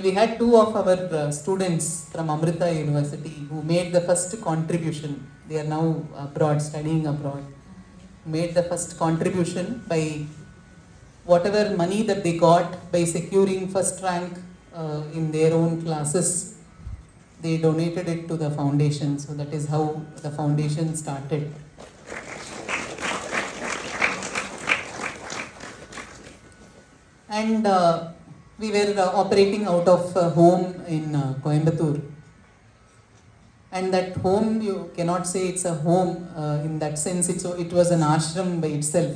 We had two of our students from Amrita University who made the first contribution. They are now abroad, studying abroad. Made the first contribution by whatever money that they got by securing first rank in their own classes. They donated it to the foundation. So that is how the foundation started. And we were operating out of home in Coimbatore. And that home, you cannot say it's a home in that sense. It was an ashram by itself.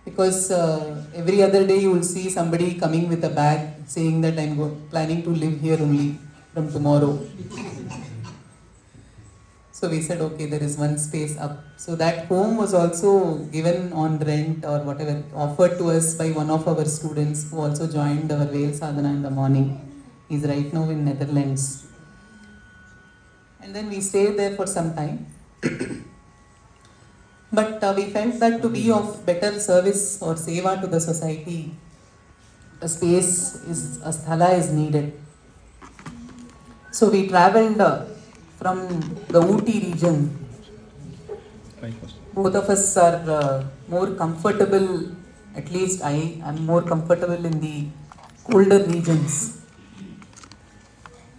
Because every other day you will see somebody coming with a bag saying that I'm planning to live here only from tomorrow. So we said, okay, there is one space up. So that home was also given on rent or whatever, offered to us by one of our students who also joined our Veil Sadhana in the morning. He's right now in Netherlands. And then we stayed there for some time. But we felt that to be of better service or seva to the society, a space, a sthala is needed. So we travelled from the Ooty region. Both of us are more comfortable, at least I am more comfortable in the colder regions.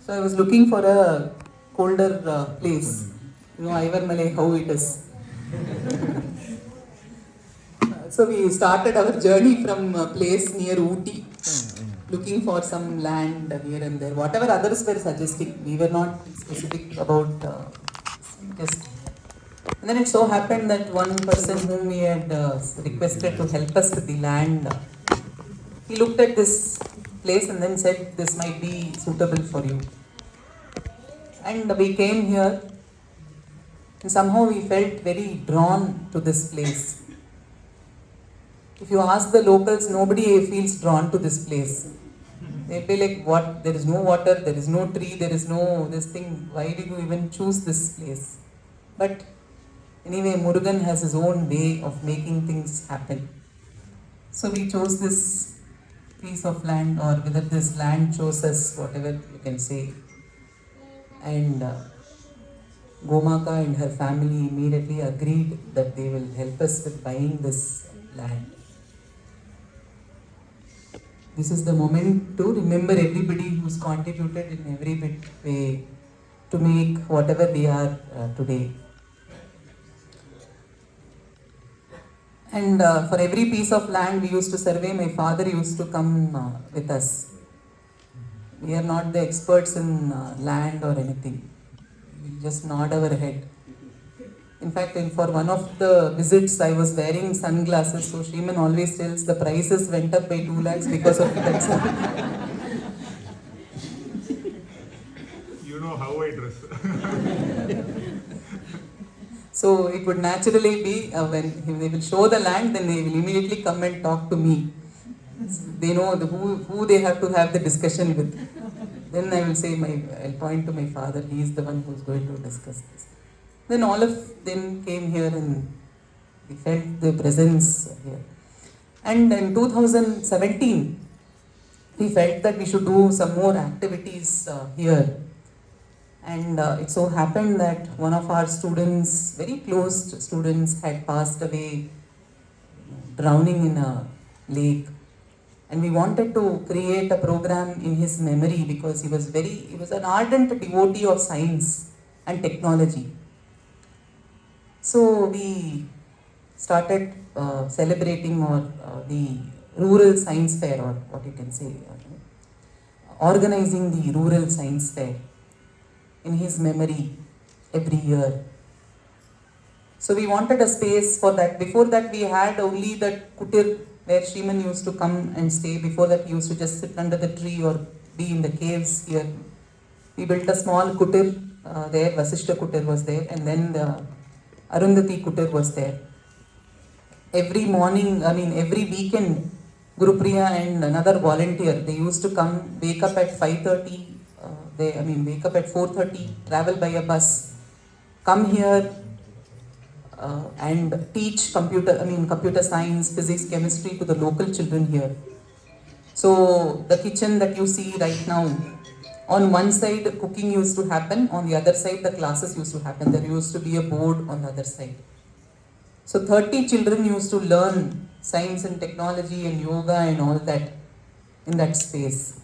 So I was looking for a colder place. You know, Ivermale, how it is. So we started our journey from a place near Ooty, looking for some land here and there. Whatever others were suggesting, we were not specific about just. And then it so happened that one person whom we had requested to help us with the land, he looked at this place and then said, this might be suitable for you. And we came here and somehow we felt very drawn to this place. If you ask the locals, nobody feels drawn to this place. They'll be like, what? There is no water, there is no tree, there is no this thing. Why did you even choose this place? But anyway, Murugan has his own way of making things happen. So we chose this piece of land, or whether this land chose us, whatever you can say. And Gomaka and her family immediately agreed that they will help us with buying this land. This is the moment to remember everybody who's contributed in every bit way to make whatever they are today. And for every piece of land we used to survey, my father used to come with us. We are not the experts in land or anything. We just nod our head. In fact, for one of the visits, I was wearing sunglasses, so Shriman always tells the prices went up by 2 lakhs because of that. You know how I dress. So it would naturally be when they will show the land, then they will immediately come and talk to me. They know who they have to have the discussion with. Then I will say, I'll point to my father, he is the one who is going to discuss this. Then all of them came here and we felt the presence here. And in 2017, we felt that we should do some more activities here. And it so happened that one of our students, very close students, had passed away drowning in a lake. And we wanted to create a program in his memory because he was an ardent devotee of science and technology. So we started celebrating the rural science fair, or what you can say, organizing the rural science fair in his memory every year. So we wanted a space for that. Before that we had only that kutir where Shriman used to come and stay. Before that he used to just sit under the tree or be in the caves here. We built a small kutir there, Vasishta kutir was there, and then the Arundhati kutir was there. Every morning, every weekend, Guru Priya and another volunteer, they used to come, wake up at 5:30, wake up at 4:30, travel by a bus, come here and teach computer science, physics, chemistry to the local children here. So the kitchen that you see right now, on one side cooking used to happen, on the other side the classes used to happen. There used to be a board on the other side. So 30 children used to learn science and technology and yoga and all that in that space.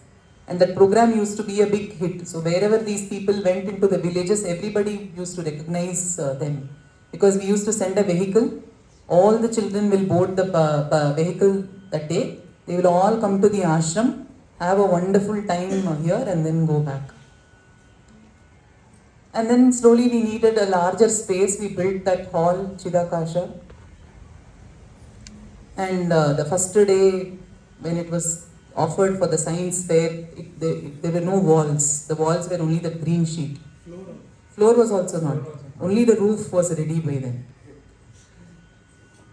And that program used to be a big hit. So wherever these people went into the villages, everybody used to recognize them. Because we used to send a vehicle, all the children will board the vehicle that day. They will all come to the ashram, have a wonderful time here and then go back. And then slowly we needed a larger space. We built that hall, Chidakasha. And the first day when it was offered for the science fair, there were no walls. The walls were only the green sheet. Floor was also not. Only the roof was ready by then.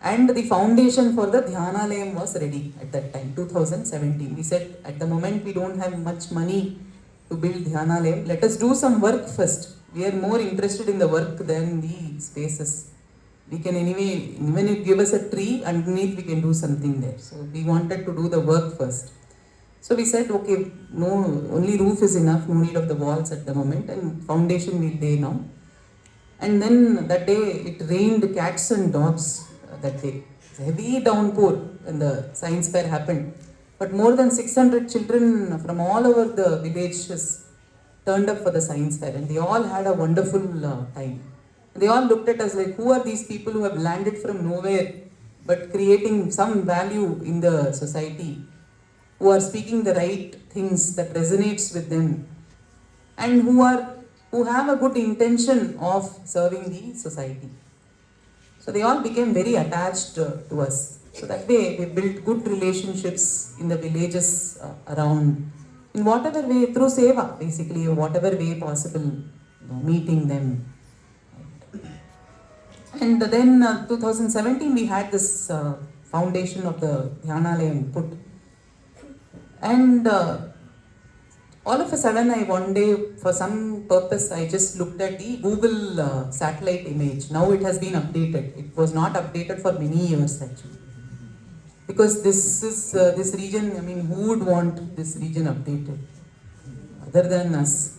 And the foundation for the Dhyanalayam was ready at that time, 2017. We said at the moment we don't have much money to build Dhyanalayam. Let us do some work first. We are more interested in the work than the spaces. We can anyway, even if you give us a tree, underneath we can do something there. So we wanted to do the work first. So we said, okay, no, only roof is enough, no need of the walls at the moment, and foundation we'll lay now. And then that day it rained cats and dogs that day. It's a heavy downpour when the science fair happened. But more than 600 children from all over the villages turned up for the science fair, and they all had a wonderful time. They all looked at us like, who are these people who have landed from nowhere but creating some value in the society, who are speaking the right things that resonates with them, and who have a good intention of serving the society. So they all became very attached to us. So that way we built good relationships in the villages around, in whatever way, through seva, basically, whatever way possible, meeting them. And then 2017 we had this foundation of the Dhyanalayam put. And all of a sudden one day, for some purpose, I just looked at the Google satellite image. Now it has been updated. It was not updated for many years actually. Because this region, I mean, who would want this region updated other than us?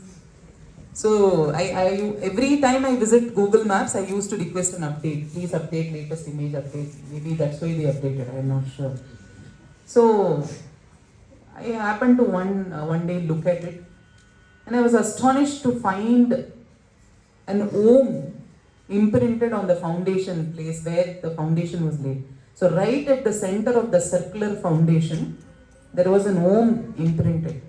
So I every time I visit Google Maps, I used to request an update. Please update latest image update. Maybe that's why they updated. I'm not sure. So I happened to one day look at it, and I was astonished to find an Om imprinted on the foundation place where the foundation was laid. So right at the center of the circular foundation, there was an Om imprinted.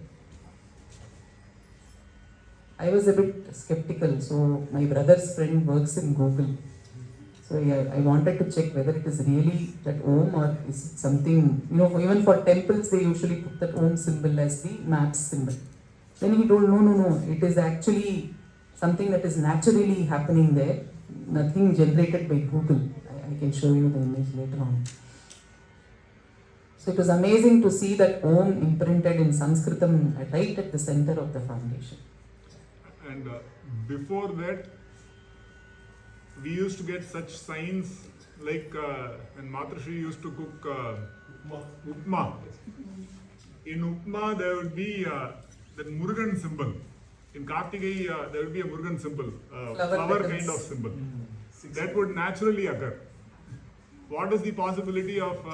I was a bit skeptical, so my brother's friend works in Google. So I wanted to check whether it is really that Om or is it something, even for temples they usually put that Om symbol as the map symbol. Then he told, no, it is actually something that is naturally happening there, nothing generated by Google. I can show you the image later on. So it was amazing to see that Om imprinted in Sanskritam right at the center of the foundation. And before that, we used to get such signs like when Matrushree used to cook upma. In upma there would be that Murugan symbol. In Kartigai there would be a Murugan symbol, flower kind of symbol. That would naturally occur. What is the possibility of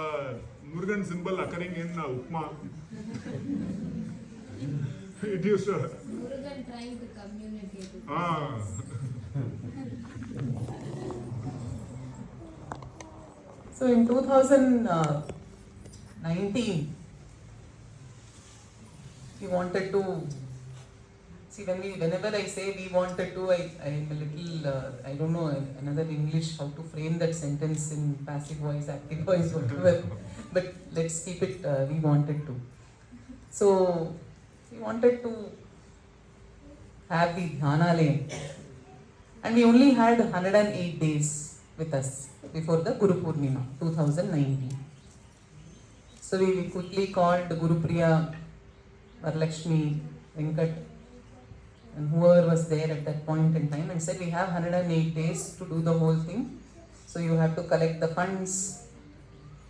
Murugan symbol occurring in upma? It used to. Murugan trying to communicate. So in 2019, we wanted to see whenever I say we wanted to, I'm a little I don't know another English how to frame that sentence in passive voice, active voice, whatever. But let's keep it. We wanted to. So we wanted to have the Dhyanalayam, and we only had 108 days with us before the Guru Purnima 2019. So we quickly called Guru Priya, Varalakshmi, Venkat, and whoever was there at that point in time, and said we have 108 days to do the whole thing. So you have to collect the funds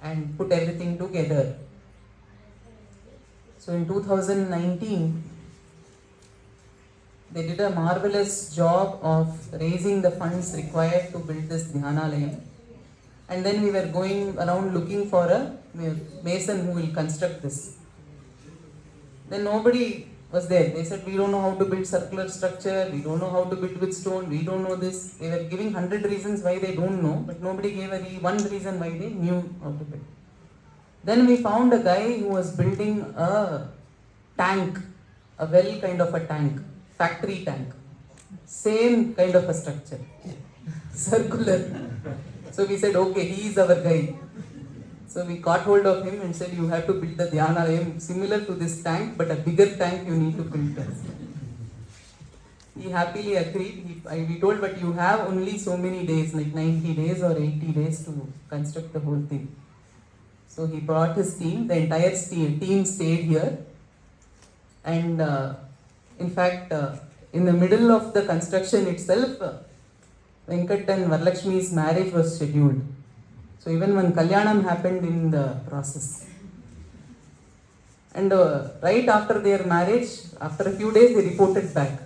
and put everything together. So in 2019, they did a marvelous job of raising the funds required to build this Dhyanalayam. And then we were going around looking for a mason who will construct this. Then nobody was there. They said, we don't know how to build circular structure, we don't know how to build with stone, we don't know this. They were giving 100 reasons why they don't know, but nobody gave one reason why they knew how to build. Then we found a guy who was building a tank, a well kind of a tank, factory tank. Same kind of a structure, circular. So we said, okay, he is our guy. So we caught hold of him and said, you have to build the Dhyanalayam similar to this tank, but a bigger tank you need to build this. He happily agreed. We told, but you have only so many days, like 90 days or 80 days to construct the whole thing. So he brought his team, the entire team stayed here. And in fact, in the middle of the construction itself, Venkat and Varalakshmi's marriage was scheduled. So even when Kalyanam happened in the process. And right after their marriage, after a few days, they reported back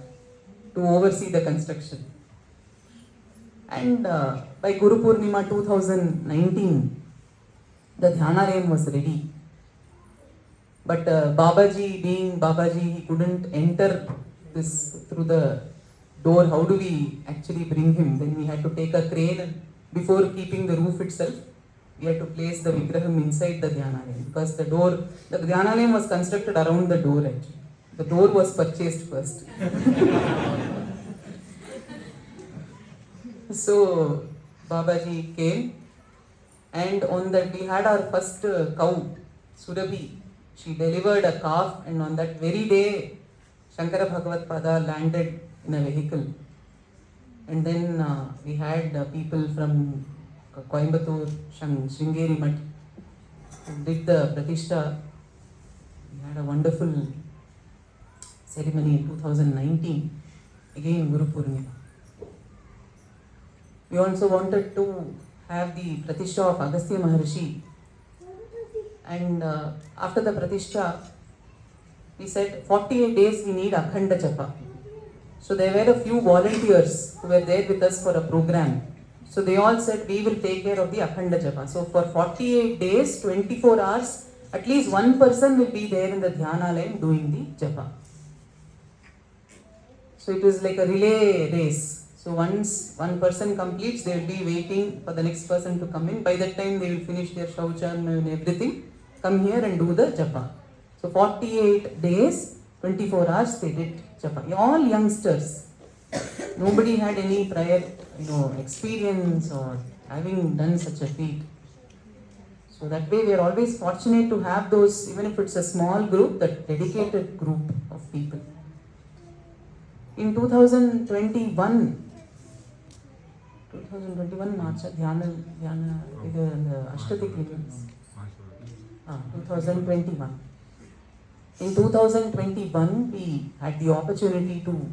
to oversee the construction. And by Guru Purnima 2019, the Dhyanalayam was ready. But Babaji, being Babaji, he couldn't enter this through the door. How do we actually bring him? Then we had to take a crane, and before keeping the roof itself, we had to place the Vigraham inside the Dhyanalayam, because the Dhyanalayam was constructed around the door actually. The door was purchased first. So Babaji came, and on that we had our first cow, Surabhi. She delivered a calf, and on that very day, Shankara Bhagavat Pada landed in a vehicle. And then we had people from Coimbatore, Sringeri Mutt, who did the Pratishtha. We had a wonderful ceremony in 2019, again Guru Purnima. We also wanted to have the Pratishtha of Agastya Maharshi. And after the Pratishtha, we said 48 days we need Akhanda Japa. So there were a few volunteers who were there with us for a program. So they all said, we will take care of the Akhanda Japa. So for 48 days, 24 hours, at least one person will be there in the Dhyanalayam doing the Japa. So it was like a relay race. So once one person completes, they will be waiting for the next person to come in. By that time, they will finish their shauchan and everything, come here and do the Japa. So 48 days, 24 hours they did Japa. All youngsters. Nobody had any prior experience or having done such a feat. So that way we are always fortunate to have those, even if it's a small group, that dedicated group of people. In 2021 March, Dhyana, the Ashtadik Lingams. 2021. In 2021, we had the opportunity to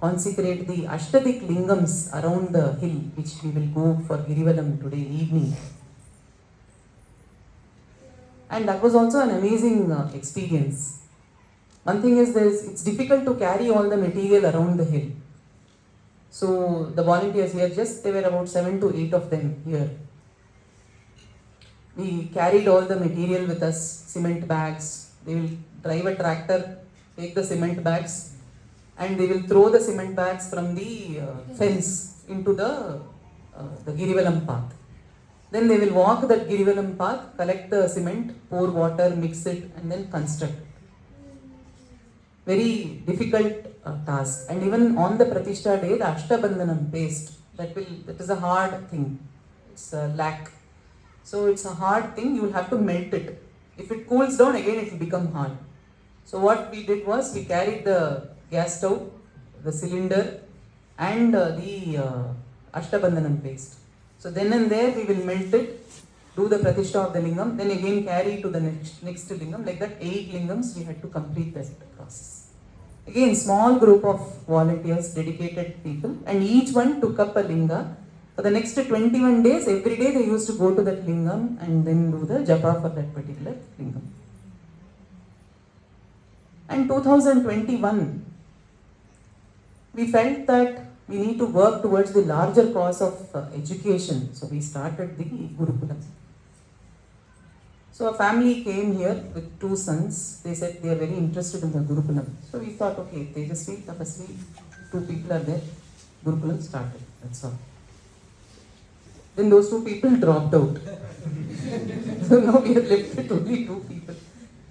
consecrate the Ashtadik Lingams around the hill, which we will go for Girivalam today evening. And that was also an amazing experience. One thing is, it's difficult to carry all the material around the hill. So the volunteers here, there were about 7 to 8 of them here. We carried all the material with us, cement bags. They will drive a tractor, take the cement bags, and they will throw the cement bags from the fence into the Girivalam path. Then they will walk that Girivalam path, collect the cement, pour water, mix it, and then construct. Very difficult task. And even on the Pratishtha day, the Ashtabandhanam paste, that is a hard thing. It's a lac. So it's a hard thing, you will have to melt it. If it cools down, again it will become hard. So what we did was, we carried the gas stove, the cylinder, and the Ashtabandhanam paste. So then and there we will melt it, do the Pratishtha of the Lingam, then again carry to the next Lingam. Like that, 8 Lingams we had to complete that process. Again, small group of volunteers, dedicated people, and each one took up a Linga. For the next 21 days, every day they used to go to that Lingam and then do the Japa for that particular Lingam. And 2021, we felt that we need to work towards the larger cause of education. So we started the Gurukulam. So a family came here with 2 sons. They said they are very interested in the Gurukulam. So we thought, okay, Tejasvi, Tapasvi, 2 people are there. Gurukulam started. That's all. Then those 2 people dropped out. So now we are left with only 2 people.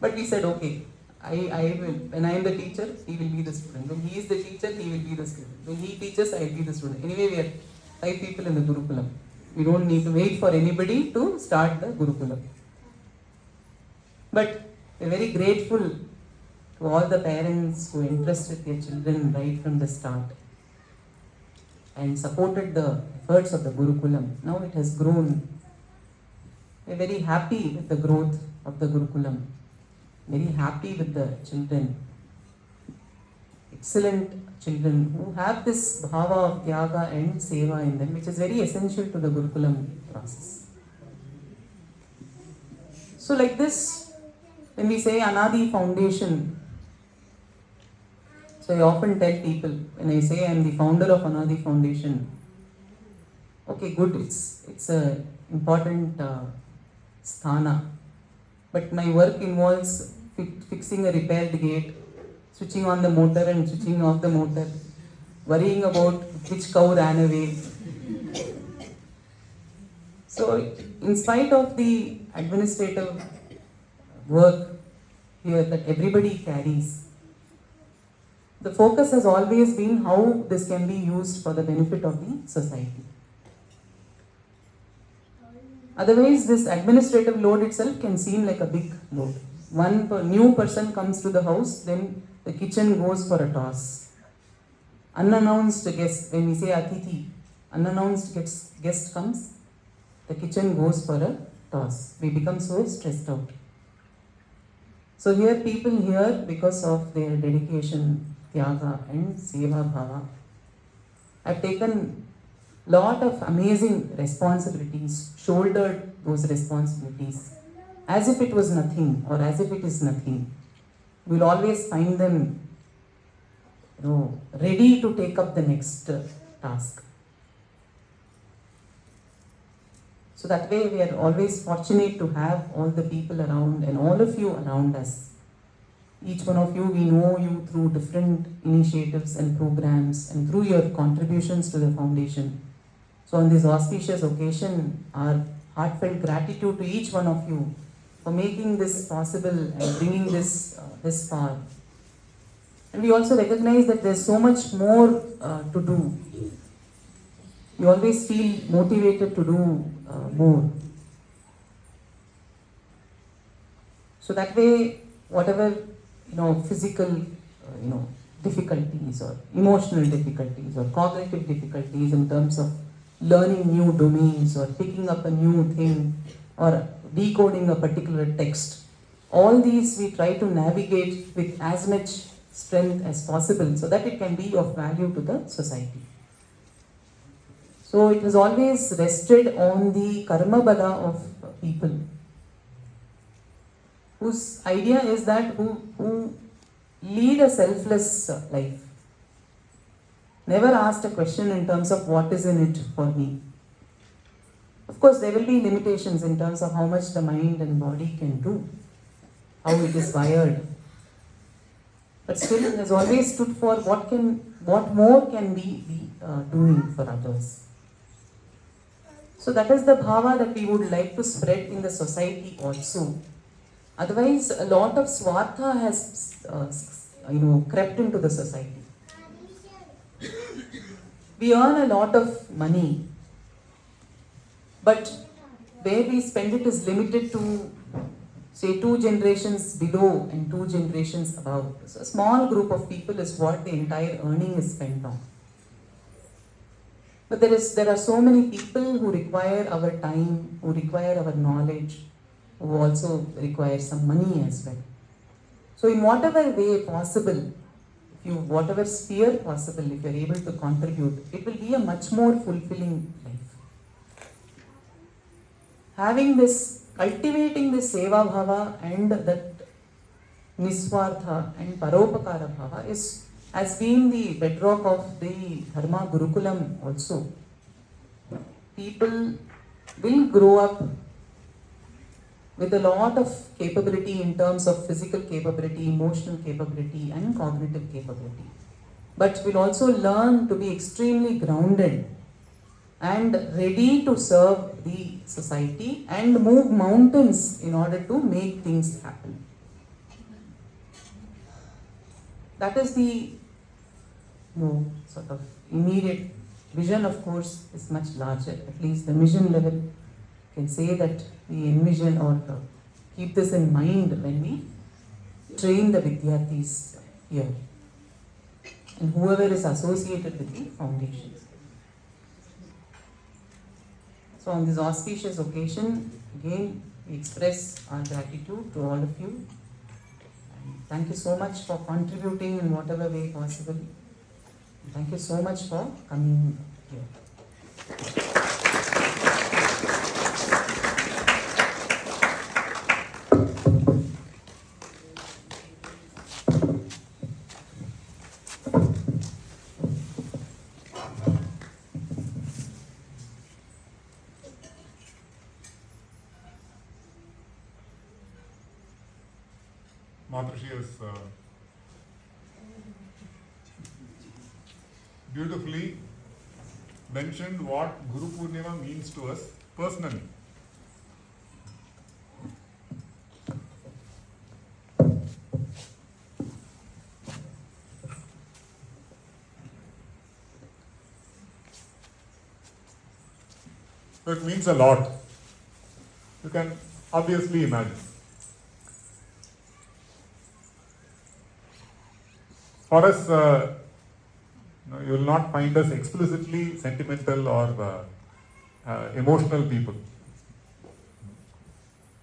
But we said, okay, I will, when I am the teacher, he will be the student. When he is the teacher, he will be the student. When he teaches, I will be the student. Anyway, we are 5 people in the Gurukulam. We don't need to wait for anybody to start the Gurukulam. But we are very grateful to all the parents who entrusted their children right from the start and supported the efforts of the Gurukulam. Now it has grown. We are very happy with the growth of the Gurukulam. Very happy with the children. Excellent children who have this bhava of tyaga and seva in them, which is very essential to the Gurukulam process. So like this, when we say Anaadi Foundation, so I often tell people, when I say I am the founder of Anaadi Foundation, okay, good, it's a important sadhana, but my work involves fixing a repaired gate, switching on the motor and switching off the motor, worrying about which cow ran away. So, in spite of the administrative work here that everybody carries, the focus has always been how this can be used for the benefit of the society. Otherwise, this administrative load itself can seem like a big load. One new person comes to the house, then the kitchen goes for a toss. Unannounced guest, when we say Atithi, unannounced guest comes, the kitchen goes for a toss. We become so stressed out. So here people here, because of their dedication, tyaga and seva bhava, have taken lot of amazing responsibilities, shouldered those responsibilities as if it was nothing or as if it is nothing. We will always find them ready to take up the next task. So that way we are always fortunate to have all the people around and all of you around us. Each one of you, we know you through different initiatives and programs and through your contributions to the foundation. So on this auspicious occasion, our heartfelt gratitude to each one of you for making this possible and bringing this far. And we also recognize that there's so much more to do. You always feel motivated to do more. So that way, whatever physical difficulties or emotional difficulties or cognitive difficulties in terms of learning new domains or picking up a new thing or decoding a particular text, all these we try to navigate with as much strength as possible so that it can be of value to the society. So it has always rested on the karma bala of people whose idea is that who lead a selfless life. Never asked a question in terms of what is in it for me. Of course, there will be limitations in terms of how much the mind and body can do, how it is wired. But still, it has always stood for what more can we be doing for others. So that is the bhava that we would like to spread in the society also. Otherwise, a lot of swartha has crept into the society. We earn a lot of money, but where we spend it is limited to, say, 2 generations below and 2 generations above. So a small group of people is what the entire earning is spent on. But there are so many people who require our time, who require our knowledge, who also require some money as well. So in whatever way possible, whatever sphere possible, if you are able to contribute, it will be a much more fulfilling life. Cultivating this seva bhava and that Niswartha and Paropakara Bhava has been the bedrock of the Dharma Gurukulam also. People will grow up with a lot of capability in terms of physical capability, emotional capability and cognitive capability. But will also learn to be extremely grounded and ready to serve the society and move mountains in order to make things happen. That is the sort of immediate vision. Of course, is much larger. At least the mission level can say that we envision or keep this in mind when we train the Vidyarthis here and whoever is associated with the foundation. So on this auspicious occasion, again we express our gratitude to all of you. And thank you so much for contributing in whatever way possible. And thank you so much for coming here. Matrushree has beautifully mentioned what Guru Purnima means to us personally. So it means a lot. You can obviously imagine. For us, you will not find us explicitly sentimental or emotional people.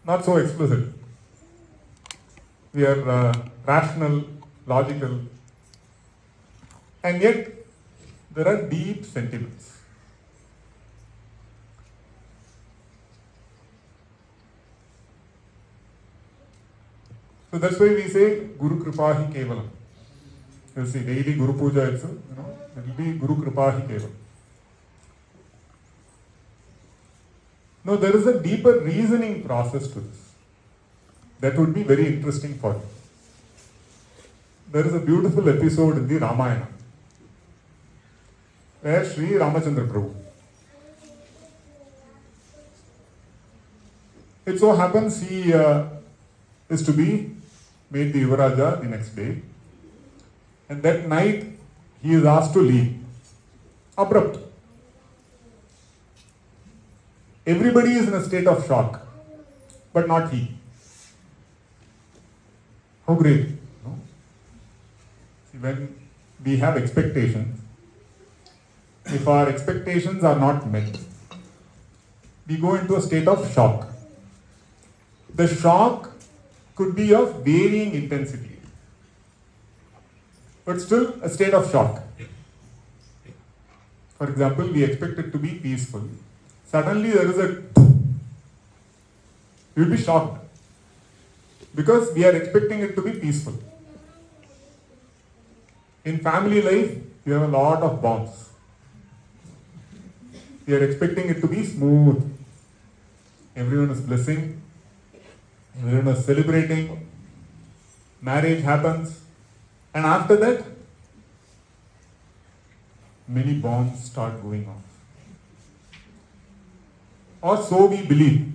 Not so explicit. We are rational, logical, and yet there are deep sentiments. So that's why we say Guru Kripahi Kevalam. You'll see daily Guru Puja, it will be Guru Kripahi Kevalam. No, there is a deeper reasoning process to this. That would be very interesting for you. There is a beautiful episode in the Ramayana where Sri Ramachandra Prabhu. It so happens he is to be made the Yuvaraja the next day. And that night, he is asked to leave. Abrupt. Everybody is in a state of shock, but not he. How great, no? See, when we have expectations, if our expectations are not met, we go into a state of shock. The shock could be of varying intensity, but still a state of shock. For example, we expect it to be peaceful. Suddenly there is a we will be shocked because we are expecting it to be peaceful. In family life, we have a lot of bonds. We are expecting it to be smooth. Everyone is blessing, everyone is celebrating, marriage happens. And after that, many bombs start going off. Or so we believe.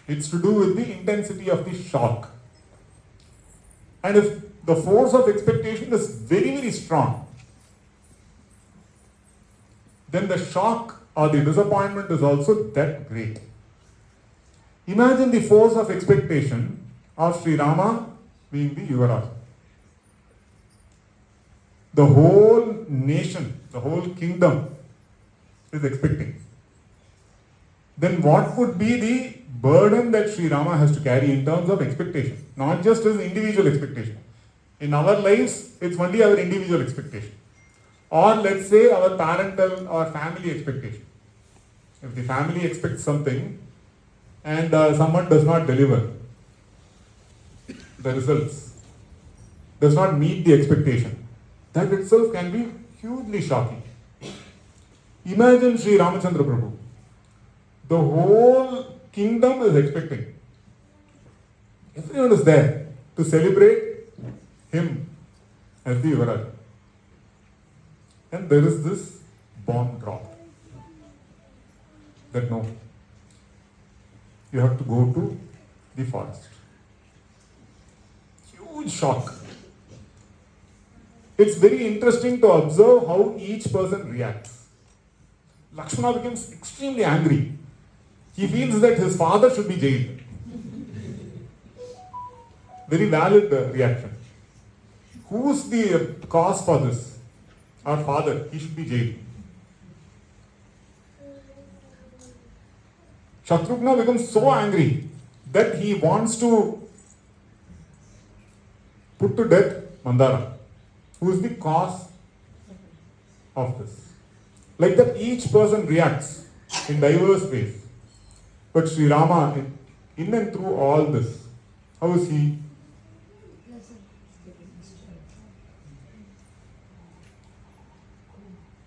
It's to do with the intensity of the shock. And if the force of expectation is very, very strong, then the shock or the disappointment is also that great. Imagine the force of expectation of Sri Rama being the Yuvaraja. The whole nation, the whole kingdom is expecting. Then what would be the burden that Sri Rama has to carry in terms of expectation? Not just his individual expectation. In our lives, it's only our individual expectation. Or let's say our parental or family expectation. If the family expects something and someone does not deliver, the results, does not meet the expectation, that itself can be hugely shocking. Imagine Sri Ramachandra Prabhu. The whole kingdom is expecting. Everyone is there to celebrate him as the Yuvaraj. And there is this bomb dropped. That no, you have to go to the forest. Huge shock. It's very interesting to observe how each person reacts. Lakshmana becomes extremely angry. He feels that his father should be jailed. Very valid reaction. Who's the cause for this? Our father, he should be jailed. Shatrughna becomes so angry that he wants to put to death Mandara, who is the cause of this. Like that, each person reacts in diverse ways. But Sri Rama, in and through all this, how is he?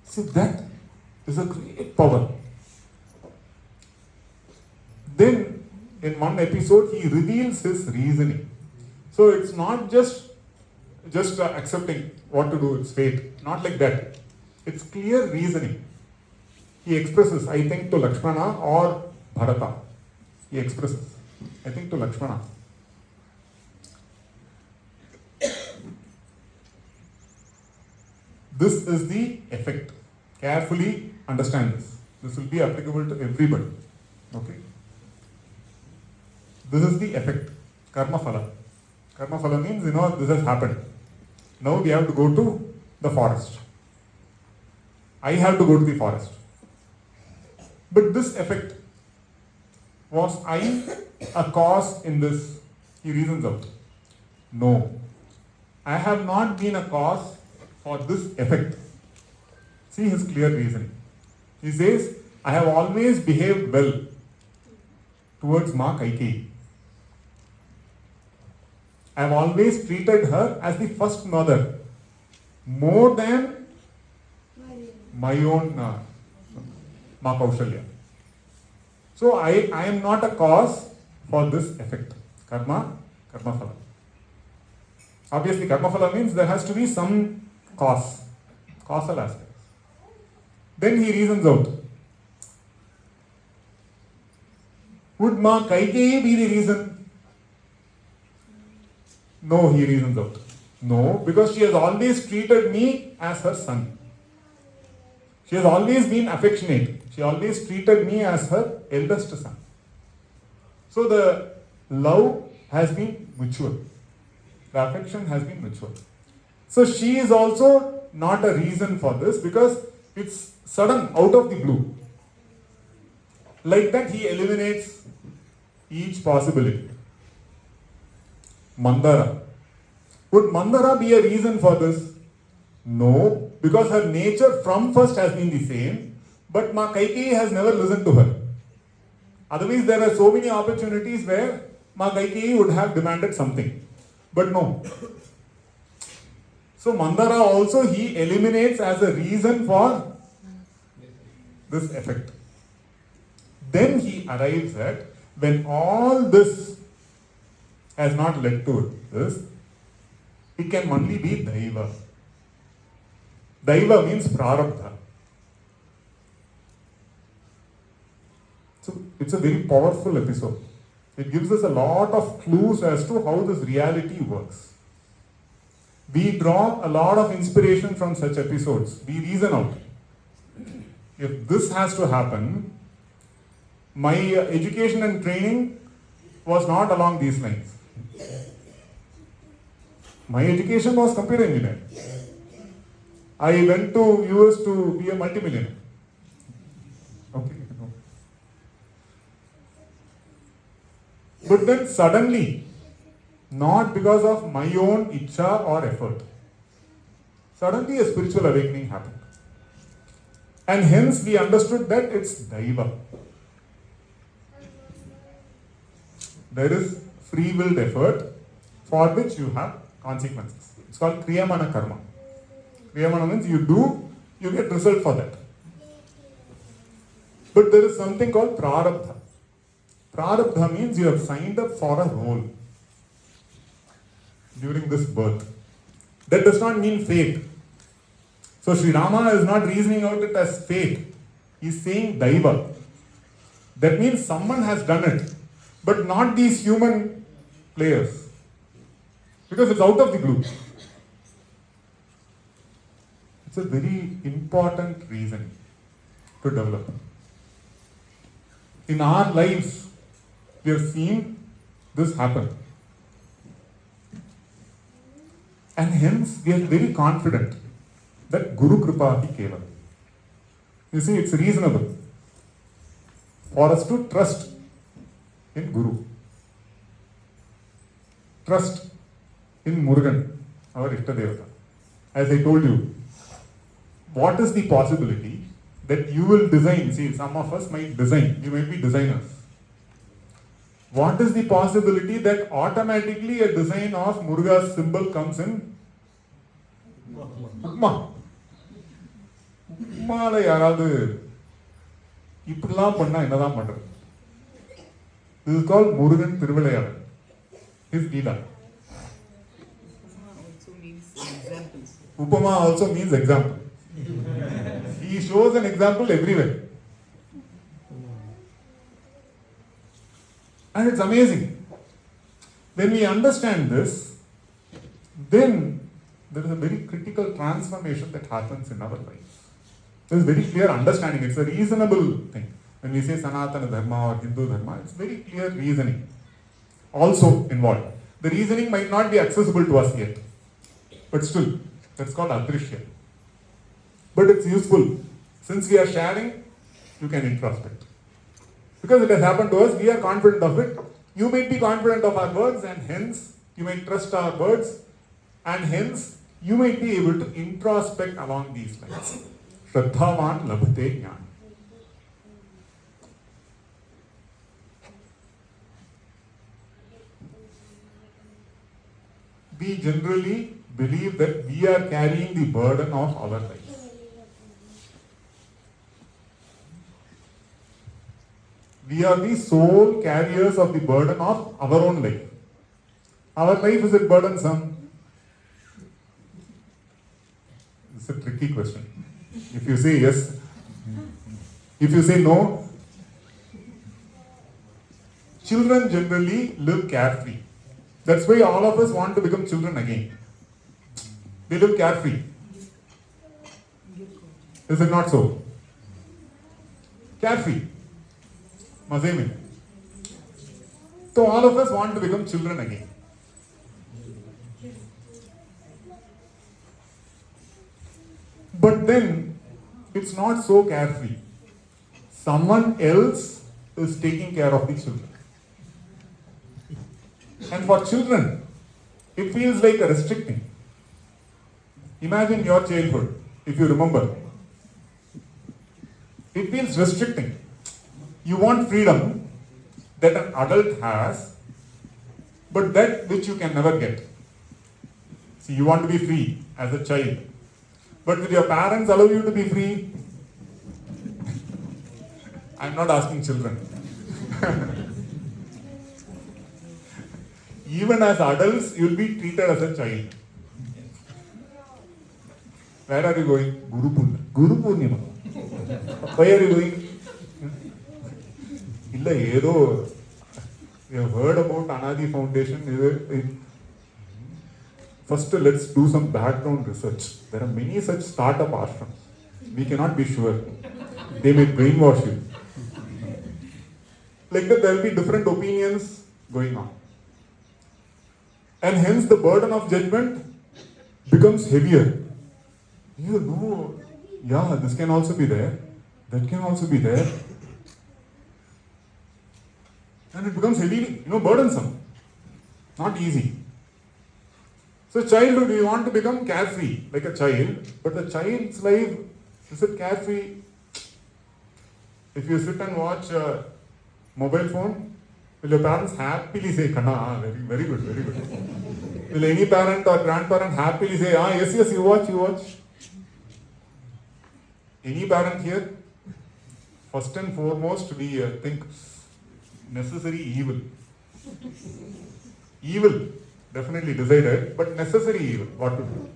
See, that is a great power. Then, in one episode, he reveals his reasoning. So it's not just accepting what to do, it's fate. Not like that. It's clear reasoning. He expresses, I think, to Lakshmana or Bharata. He expresses, I think, to Lakshmana. This is the effect. Carefully understand this. This will be applicable to everybody. Okay? This is the effect. Karma phala. Karma phala means, this has happened. Now we have to go to the forest. I have to go to the forest. But this effect, was I a cause in this? He reasons out. No. I have not been a cause for this effect. See his clear reasoning. He says, I have always behaved well towards Ma Kaikeyi. I have always treated her as the first mother, more than my own Ma Kaushalya. So I am not a cause for this effect. Karma phala. Obviously, karma phala means there has to be some cause, causal aspects. Then he reasons out. Would Ma Kaikeyi be the reason? No, he reasons out. No, because she has always treated me as her son. She has always been affectionate. She always treated me as her eldest son. So the love has been mutual. The affection has been mutual. So she is also not a reason for this because it's sudden, out of the blue. Like that, he eliminates each possibility. Mandara. Would Mandara be a reason for this? No, because her nature from first has been the same, but Ma Kaikeyi has never listened to her. Otherwise, there are so many opportunities where Ma Kaikeyi would have demanded something. But no. So Mandara also he eliminates as a reason for this effect. Then he arrives at, when all this has not led to this, it can only be Daiva. Daiva means Prarabdha. So it's a very powerful episode. It gives us a lot of clues as to how this reality works. We draw a lot of inspiration from such episodes. We reason out. If this has to happen, my education and training was not along these lines. My education was computer engineer. I went to US to be a multimillionaire. Okay. But then suddenly, not because of my own ichcha or effort, suddenly a spiritual awakening happened. And hence we understood that it's Daiva. There is free willed effort. for which you have consequences. It's called Kriyamana Karma. Kriyamana means you do, you get result for that. But there is something called Prarabdha. Prarabdha means you have signed up for a role during this birth. That does not mean fate. So Sri Rama is not reasoning out it as fate. He is saying Daiva. That means someone has done it, but not these human players. Because it's out of the blue. It's a very important reason to develop. In our lives, we have seen this happen. And hence, we are very confident that Guru Kripa Hi Keval. You see, it's reasonable for us to trust in Guru. Trust in Murugan, our Ishtadevata. As I told you, what is the possibility that you will design? See, some of us might design, you might be designers. What is the possibility that automatically a design of Muruga's symbol comes in? Upma. உப்மால யாராவது இப்படிலாம் பண்ணா என்னதான் பண்றது? This is called Murugan Thiruvilayyadan. His Leela. Upama also means example. He shows an example everywhere. And it's amazing. When we understand this, then there is a very critical transformation that happens in our lives. There is very clear understanding. It's a reasonable thing. When we say Sanatana Dharma or Hindu Dharma, it's very clear reasoning also involved. The reasoning might not be accessible to us yet. But still, that's called Adrishya. But it's useful. Since we are sharing, you can introspect. Because it has happened to us, we are confident of it. You might be confident of our words, and hence you might trust our words, and hence you might be able to introspect along these lines. Shraddhavan labhate jnana. We generally believe that we are carrying the burden of our life. We are the sole carriers of the burden of our own life. Our life is it burdensome? It's a tricky question. If you say yes, if you say no, children generally live carefree. That's why all of us want to become children again. They live carefree. Is it not so? Carefree. Maze mein. So all of us want to become children again. But then, it's not so carefree. Someone else is taking care of the children. And for children, it feels like a restricting. Imagine your childhood, if you remember. It feels restricting. You want freedom that an adult has, but that which you can never get. See, you want to be free as a child. But will your parents allow you to be free? I'm not asking children. Even as adults, you'll be treated as a child. Where are you going? Guru Purnima. Why are you going? We have heard about Anaadi Foundation. First, let's do some background research. There are many such startup ashrams. We cannot be sure. They may brainwash you. Like that, there will be different opinions going on. And hence, the burden of judgment becomes heavier. You know, yeah, this can also be there. That can also be there. And it becomes heavy, burdensome. Not easy. So childhood, we want to become carefree, like a child. But the child's life, is it carefree? If you sit and watch a mobile phone, Will your parents happily say, Kana, very, very good, very good. Will any parent or grandparent happily say, yes, yes, you watch, you watch? Any parent here? First and foremost, we think necessary evil. Evil, definitely decided, but necessary evil, what to do?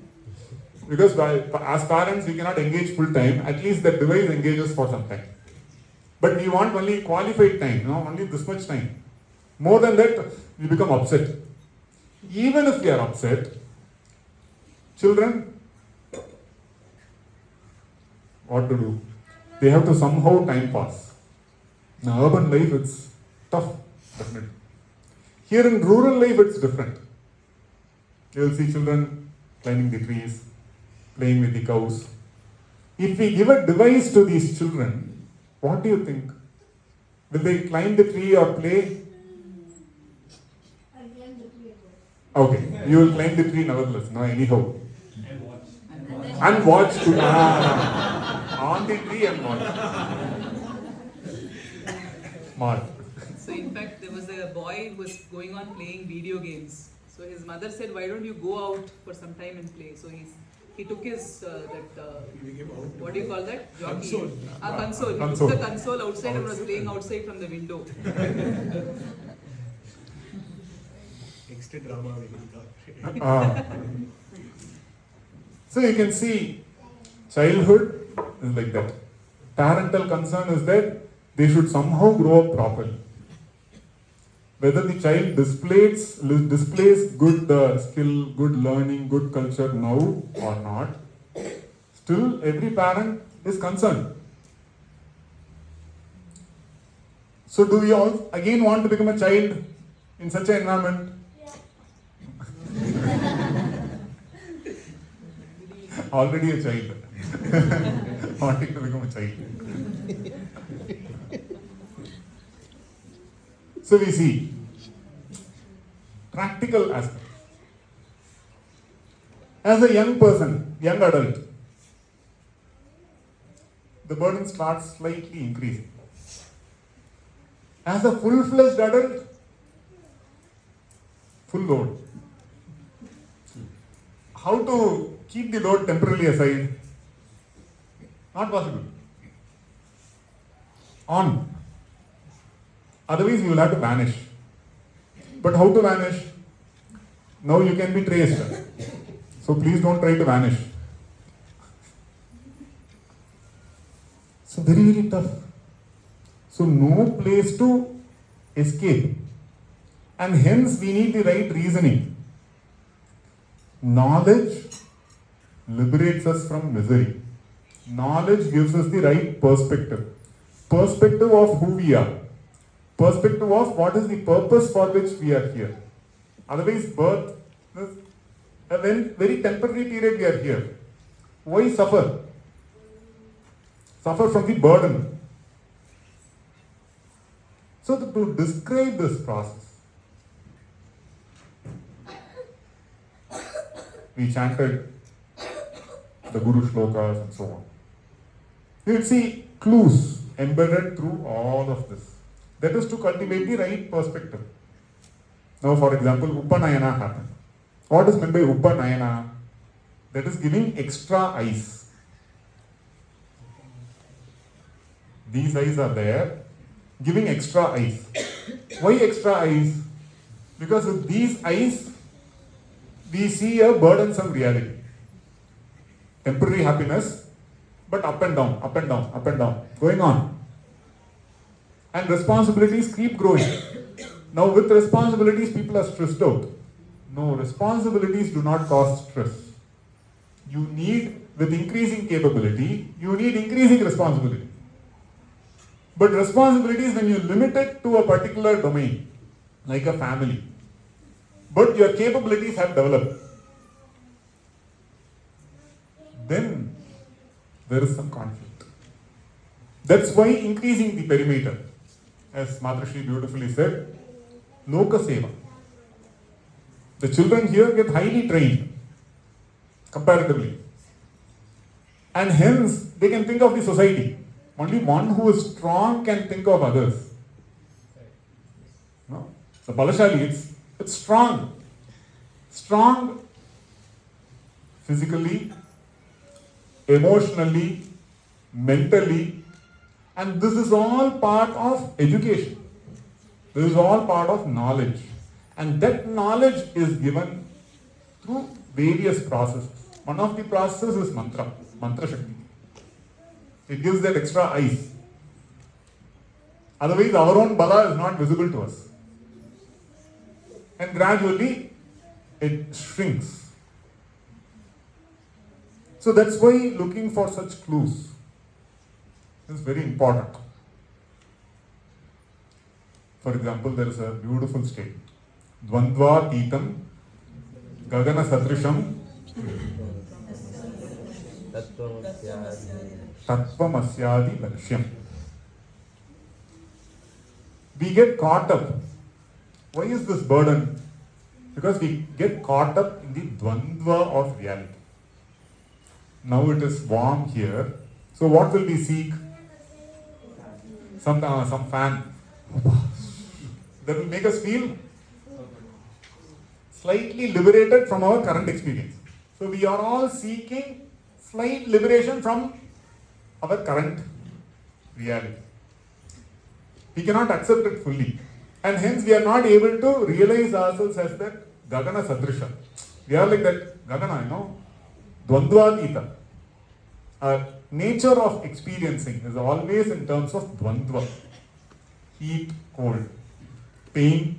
Because as parents, we cannot engage full time, at least the device engages for some time. But we want only qualified time, only this much time. More than that, we become upset. Even if we are upset, children, what to do? They have to somehow time pass. In urban life, it's tough, definitely. Here in rural life, it's different. You will see children climbing the trees, playing with the cows. If we give a device to these children, what do you think? Will they climb the tree or play? I'll climb the tree again. Okay, you will climb the tree nevertheless. No, anyhow. And watch too. On the tree and watch. Smart. So in fact, there was a boy who was going on playing video games. So his mother said, why don't you go out for some time and play? So he took his, what do you call that? Jockey. Console. Console. He Console. took the console outside and was playing outside from the window. Extra drama we can So you can see, childhood is like that. Parental concern is that they should somehow grow up properly. Whether the child displays good skill, good learning, good culture now or not, still every parent is concerned. So do we all again want to become a child in such an environment? Already a child. Wanting to become a child. So we see practical aspects. As a young person, young adult, the burden starts slightly increasing. As a full-fledged adult, full load. How to keep the load temporarily aside? Not possible. On. Otherwise, you will have to vanish. But how to vanish? Now you can be traced. So please don't try to vanish. So very, very tough. So no place to escape. And hence we need the right reasoning. Knowledge liberates us from misery. Knowledge gives us the right perspective. Perspective of who we are. Perspective of what is the purpose for which we are here. Otherwise, birth is a very temporary period we are here. Why suffer? Suffer from the burden. So to describe this process, we chanted the Guru shlokas and so on. You will see clues embedded through all of this. That is to cultivate the right perspective. Now, for example, Upanayana happened. What is meant by Upanayana? That is giving extra eyes. These eyes are there, giving extra eyes. Why extra eyes? Because with these eyes, we see a burdensome reality. Temporary happiness, but up and down, up and down, up and down, going on. And responsibilities keep growing. Now with responsibilities, people are stressed out. No, responsibilities do not cause stress. You need, with increasing capability, you need increasing responsibility. But responsibilities, when you limit it to a particular domain, like a family, but your capabilities have developed, then there is some conflict. That's why increasing the perimeter, as Matrushree beautifully said, loka seva. The children here get highly trained, comparatively. And hence, they can think of the society. Only one who is strong can think of others. No? The Balashali, it's strong. Strong physically, emotionally, mentally, and this is all part of education. This is all part of knowledge. And that knowledge is given through various processes. One of the processes is mantra Shakti. It gives that extra eyes. Otherwise, our own bala is not visible to us. And gradually, it shrinks. So that's why looking for such clues is very important. For example, there is a beautiful statement. Dvandva Titam Gagana Sadrisham Tattvamasyadi Lakshyam. We get caught up. Why is this burden? Because we get caught up in the Dvandva of reality. Now it is warm here. So what will we seek? Some fan. That will make us feel slightly liberated from our current experience. So we are all seeking slight liberation from our current reality. We cannot accept it fully. And hence we are not able to realize ourselves as that Gagana Sadrisha. We are like that Gagana, Dvandvatita. Nature of experiencing is always in terms of Dvandva. Heat, cold. Pain,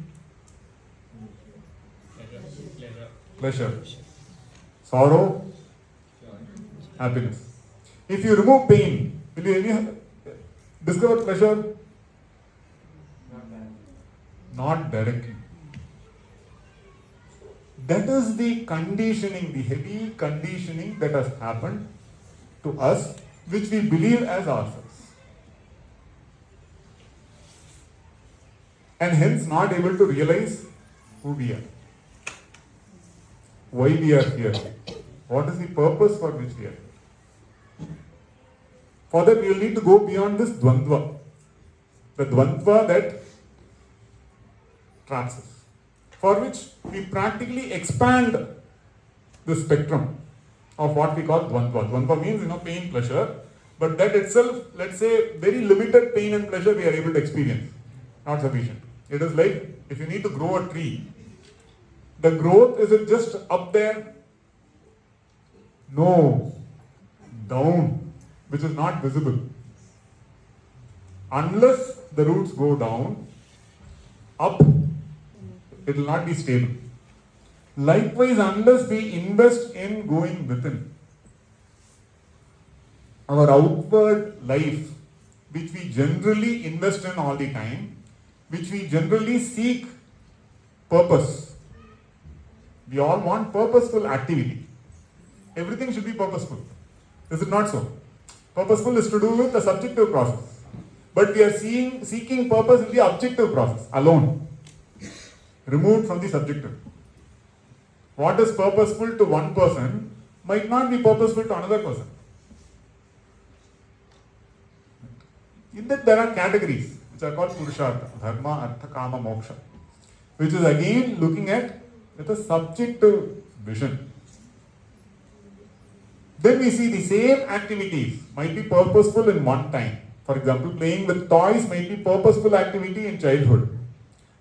pleasure. Sorrow, happiness. If you remove pain, will you discover pleasure? Not directly. That is the conditioning, the heavy conditioning that has happened to us, which we believe as ourselves. And hence not able to realize who we are. Why we are here. What is the purpose for which we are here. For that we will need to go beyond this Dvandva. The Dvandva that traps us. For which we practically expand the spectrum of what we call Dvandva. Dvandva means, pain, pleasure. But that itself, let's say, very limited pain and pleasure we are able to experience. Not sufficient. It is like if you need to grow a tree, the growth, is it just up there? No, down, which is not visible. Unless the roots go down, up, it will not be stable. Likewise, unless we invest in going within, our outward life, which we generally invest in all the time, which we generally seek purpose. We all want purposeful activity. Everything should be purposeful. Is it not so? Purposeful is to do with the subjective process. But we are seeking purpose in the objective process alone, removed from the subjective. What is purposeful to one person might not be purposeful to another person. In that there are categories which are called Purushartha, Dharma, Artha, Kama, Moksha, which is again looking at with a subjective vision. Then we see the same activities might be purposeful in one time. For example, playing with toys might be purposeful activity in childhood.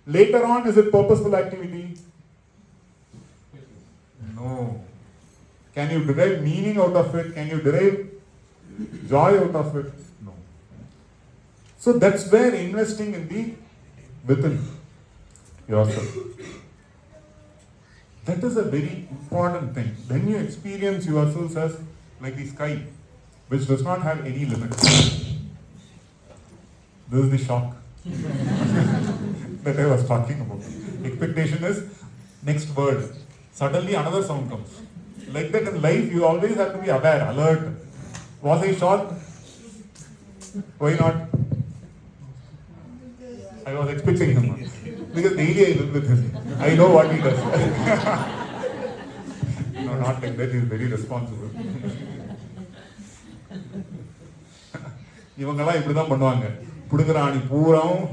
Later on, is it purposeful activity? No. Can you derive meaning out of it? Can you derive joy out of it? No. So that's where investing in the within yourself. That is a very important thing. When you experience yourselves as like the sky, which does not have any limits. This is the shock that I was talking about. Expectation is next word. Suddenly another sound comes. Like that in life, you always have to be aware, alert. Was I shocked? Why not? I was expecting him. Because daily I live with him. I know what he does. No, not like that. He is very responsible. இவங்கெல்லாம் இப்படிதான் பண்ணுவாங்க. புடுங்குற ஆணி பூராவும்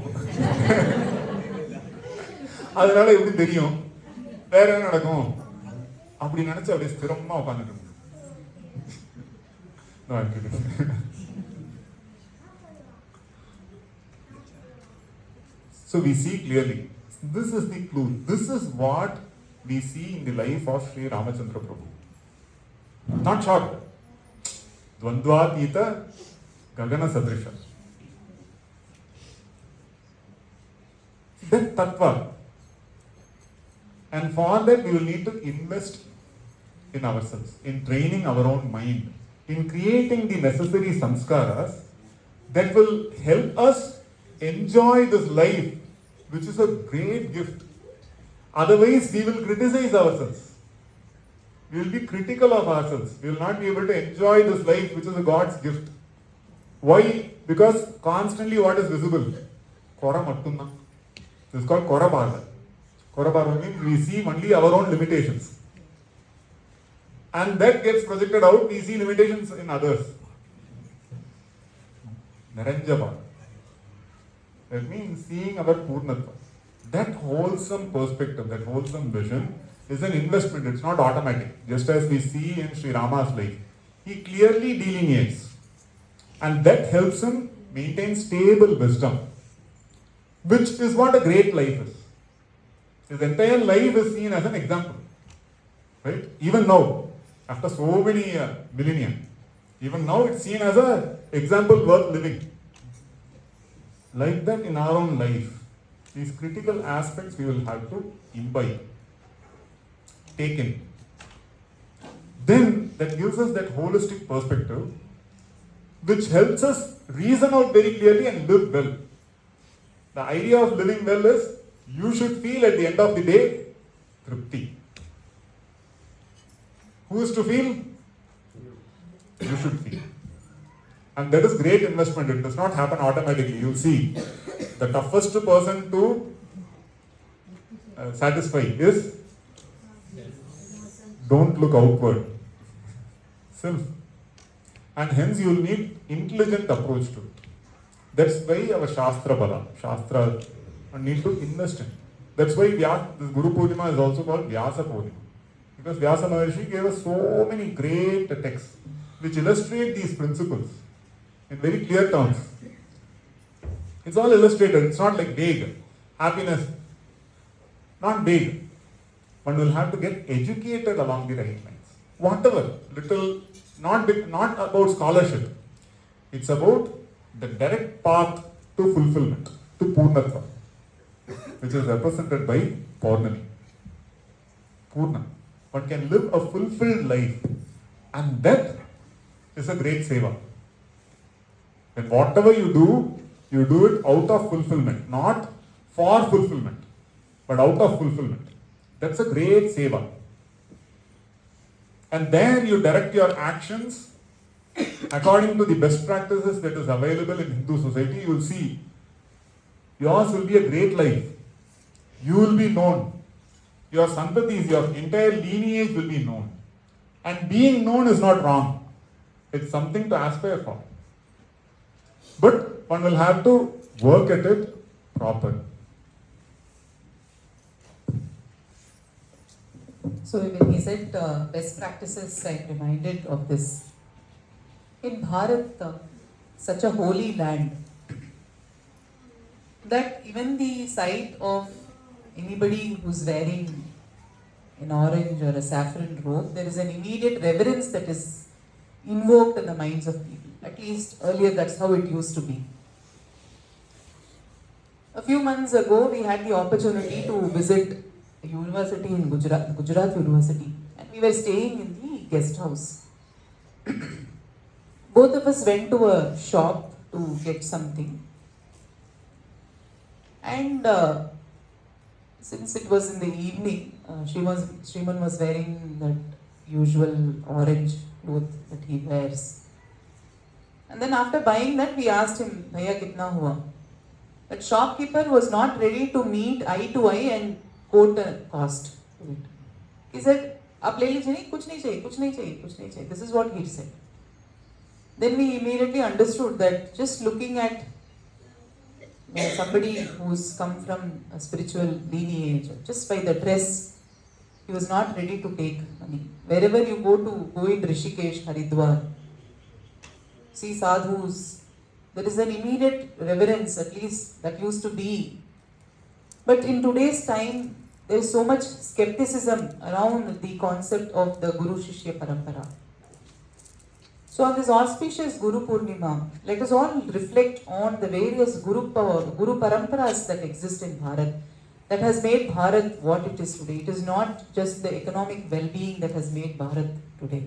அதனால எப்படி தெரியும், வேற என்ன நடக்கும் அப்படி நினைச்சு அப்படியே ஸ்திரமா உட்காந்துட்டு. So we see clearly, this is the clue, this is what we see in the life of Sri Ramachandra Prabhu. Not short, Dvandvatita Gagana Sadrisha. That tattva. And for that we will need to invest in ourselves, in training our own mind, in creating the necessary samskaras that will help us enjoy this life, which is a great gift. Otherwise, we will criticize ourselves. We will be critical of ourselves. We will not be able to enjoy this life, which is a God's gift. Why? Because constantly what is visible? Kora mattunna. This is called Kora Bharva. Kora Bharva means we see only our own limitations. And that gets projected out, we see limitations in others. Naranja Bharva. That means seeing our Purnatva. That wholesome perspective, that wholesome vision is an investment, it's not automatic. Just as we see in Sri Rama's life, he clearly delineates. And that helps him maintain stable wisdom, which is what a great life is. His entire life is seen as an example. Right? Even now, after so many millennia, even now it's seen as an example worth living. Like that in our own life, these critical aspects we will have to imbibe, take in. Then that gives us that holistic perspective, which helps us reason out very clearly and live well. The idea of living well is, you should feel at the end of the day, Tripti. Who is to feel? You should feel. And that is great investment. It does not happen automatically. You see, the toughest person to satisfy is, don't look outward. Self. And hence you will need intelligent approach to it. That's why our Shastra Bala, Shastra, need to invest in. That's why this Guru Purnima is also called Vyasa Purnima. Because Vyasa Maharshi gave us so many great texts which illustrate these principles in very clear terms. It's all illustrated, it's not like vague. Happiness, not vague. One will have to get educated along the right lines. Whatever, little, not about scholarship. It's about the direct path to fulfillment, to Purnatva, which is represented by Purnami. Purna. One can live a fulfilled life, and that is a great seva. And whatever you do it out of fulfillment, not for fulfillment, but out of fulfillment. That's a great seva. And there you direct your actions according to the best practices that is available in Hindu society. You will see yours will be a great life. You will be known. Your santatis, your entire lineage will be known. And being known is not wrong. It's something to aspire for. But one will have to work at it properly. So when he said best practices, I'm reminded of this. In Bharat, such a holy land, that even the sight of anybody who's wearing an orange or a saffron robe, there is an immediate reverence that is invoked in the minds of people. At least earlier that's how it used to be. A few months ago, we had the opportunity to visit a university in Gujarat University, and we were staying in the guest house. Both of us went to a shop to get something, and since it was in the evening, Shriman was wearing that usual orange cloth that he wears. And then after buying that, we asked him, "Bhaiya, kitna hua?" That shopkeeper was not ready to meet eye to eye and quote a cost to it. He said, "Aap le lijiye, kuch nahi chahiye, kuch nahi chahiye, kuch nahi chahiye." This is what he said. Then we immediately understood that just looking at somebody who's come from a spiritual lineage, just by the dress, he was not ready to take money. Wherever you go in Rishikesh, Haridwar, see sadhus, there is an immediate reverence, at least that used to be. But in today's time, there is so much skepticism around the concept of the Guru Shishya Parampara. So on this auspicious Guru Purnima, let us all reflect on the various Guru Paramparas that exist in Bharat, that has made Bharat what it is today. It is not just the economic well-being that has made Bharat today.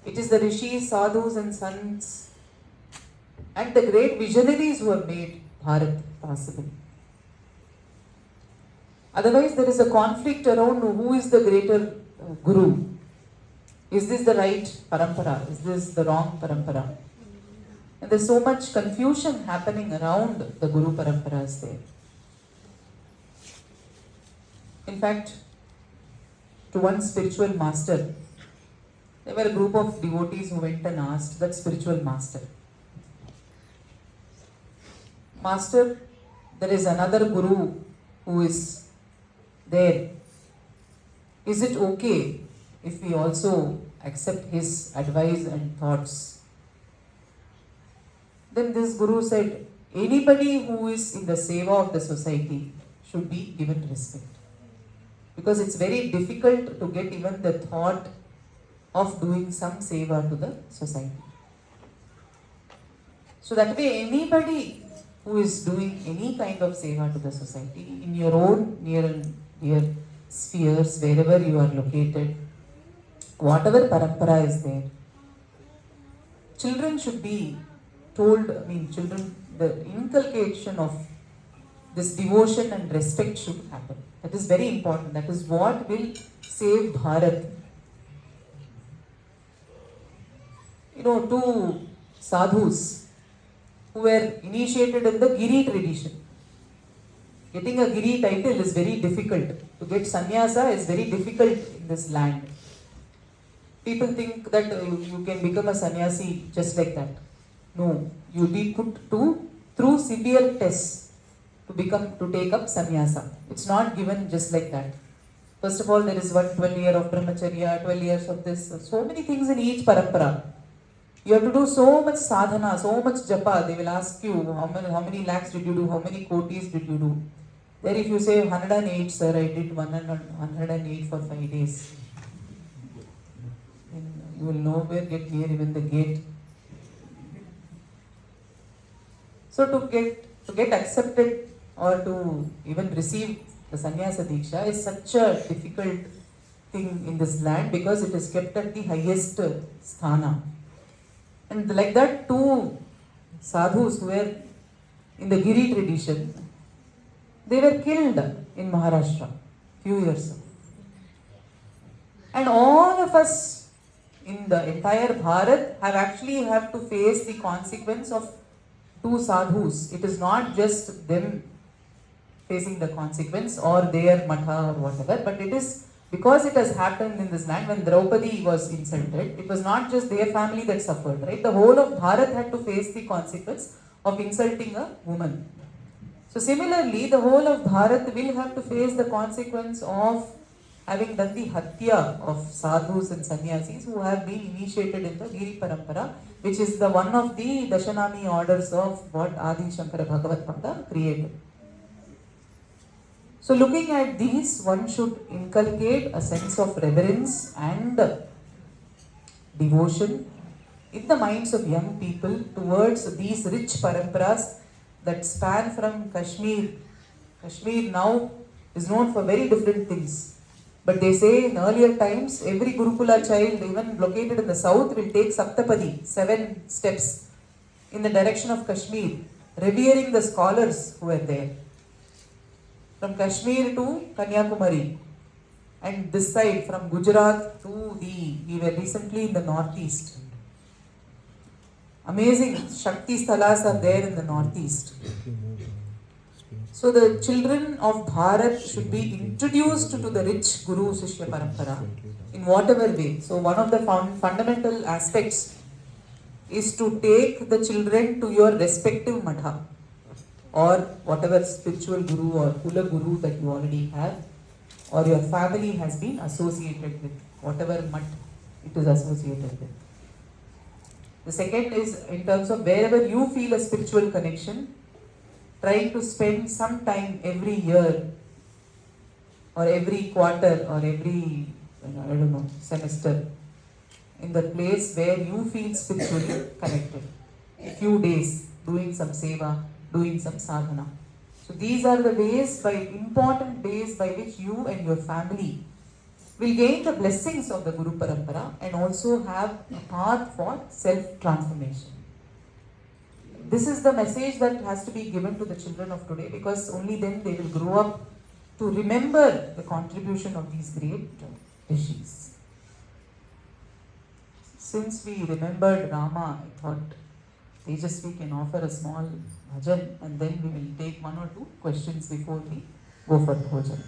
It is the rishis, sadhus and sants and the great visionaries who have made Bharat possible. Otherwise, there is a conflict around who is the greater Guru. Is this the right parampara? Is this the wrong parampara? And there's so much confusion happening around the Guru Paramparas there. In fact, to one spiritual master, there were a group of devotees who went and asked that spiritual master, Master, there is another Guru who is there. Is it okay if we also accept his advice and thoughts? Then this Guru said, anybody who is in the seva of the society should be given respect. Because it's very difficult to get even the thought of doing some seva to the society. So that way, anybody who is doing any kind of seva to the society in your own near and dear spheres, wherever you are located, whatever parampara is there, children should be told, the inculcation of this devotion and respect should happen. That is very important. That is what will save Bharat. Two sadhus who were initiated in the Giri tradition. Getting a Giri title is very difficult. To get sannyasa is very difficult in this land. People think that you can become a sannyasi just like that. No, you'll be put through severe tests to take up sannyasa. It's not given just like that. First of all, there is 12 years of brahmacharya, 12 years of this, so many things in each parampara. You have to do so much sadhana, so much japa. They will ask you, how many lakhs did you do, how many kotis did you do? There if you say 108, sir, I did 108 for 5 days. And you will nowhere get near even the gate. So to get accepted or to even receive the sannyasa diksha is such a difficult thing in this land because it is kept at the highest sthana. And like that, two sadhus who were in the Giri tradition, they were killed in Maharashtra few years ago. And all of us in the entire Bharat have to face the consequence of two sadhus. It is not just them facing the consequence or their matha or whatever, but it is because it has happened in this land when Draupadi was insulted. It was not just their family that suffered, right? The whole of Bharat had to face the consequence of insulting a woman. So similarly, the whole of Bharat will have to face the consequence of having done the hatya of sadhus and sannyasis who have been initiated in the Giri Parampara, which is the one of the Dashanami orders of what Adi Shankara Bhagavad created. So looking at these, one should inculcate a sense of reverence and devotion in the minds of young people towards these rich paramparas that span from Kashmir. Kashmir now is known for very different things. But they say in earlier times, every Gurukula child, even located in the south, will take Saptapadi, 7 steps in the direction of Kashmir, revering the scholars who were there. From Kashmir to Kanyakumari, and this side from Gujarat to we were recently in the northeast. Amazing Shakti Sthalas are there in the northeast. So the children of Bharat should be introduced to the rich Guru Shishya Parampara in whatever way. So one of the fundamental aspects is to take the children to your respective matha. or whatever spiritual guru or kula guru that you already have, or your family has been associated with, whatever mutt it is associated with. The second is in terms of wherever you feel a spiritual connection, trying to spend some time every year or every quarter or every, semester in the place where you feel spiritually connected. A few days doing some seva, doing some sadhana. So these are the important ways by which you and your family will gain the blessings of the Guru Parampara and also have a path for self-transformation. This is the message that has to be given to the children of today, because only then they will grow up to remember the contribution of these great rishis. Since we remembered Rama, I thought Tejasvi can offer a small bhajan and then we will take one or two questions before we go for bhojan.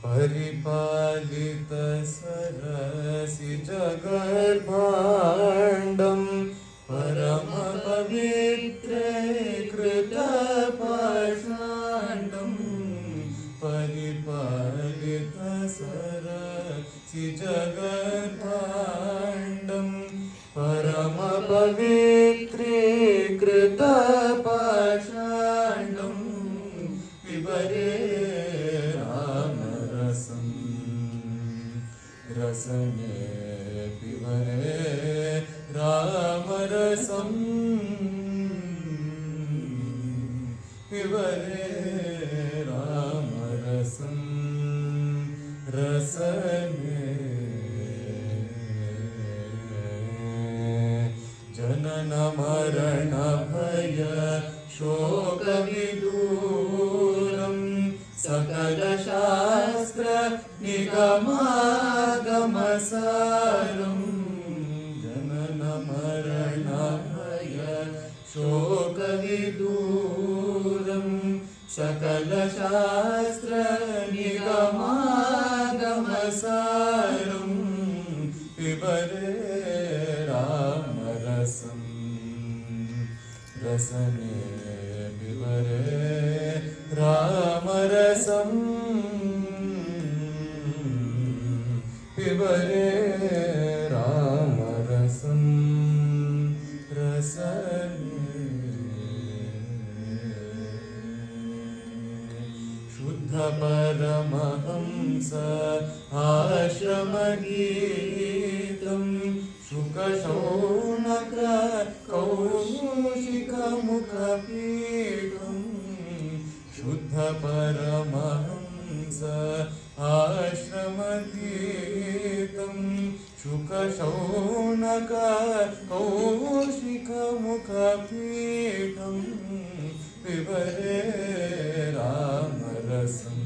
परिपालित सरसि जगद्भाण्डं परम पवित्रे कृत पाषाण्डं परिपालित सरसि जगद्भाण्डं परम पवित्रे कृत पाषाण्डं पिबरे रसने पिबरे रामरसं पिबरे रामरसं रसने जनन मरण भय शोक विदूरं सकल शास्त्र निगमागमसारं जनन मरण भय शोक विदूरं सकल शास्त्र निगमागमसारं पिबरे रामरसं रसने पिबरे रामरसं पिबरे रामरसं रसने शुद्ध परमहंस आश्रमगीतं शुकशौनक कौशिकमुखपीठं शुद्ध Paramhans आश्रमगीतं शुकशौनक कौशिकमुखपीठं पिबरे रामरसं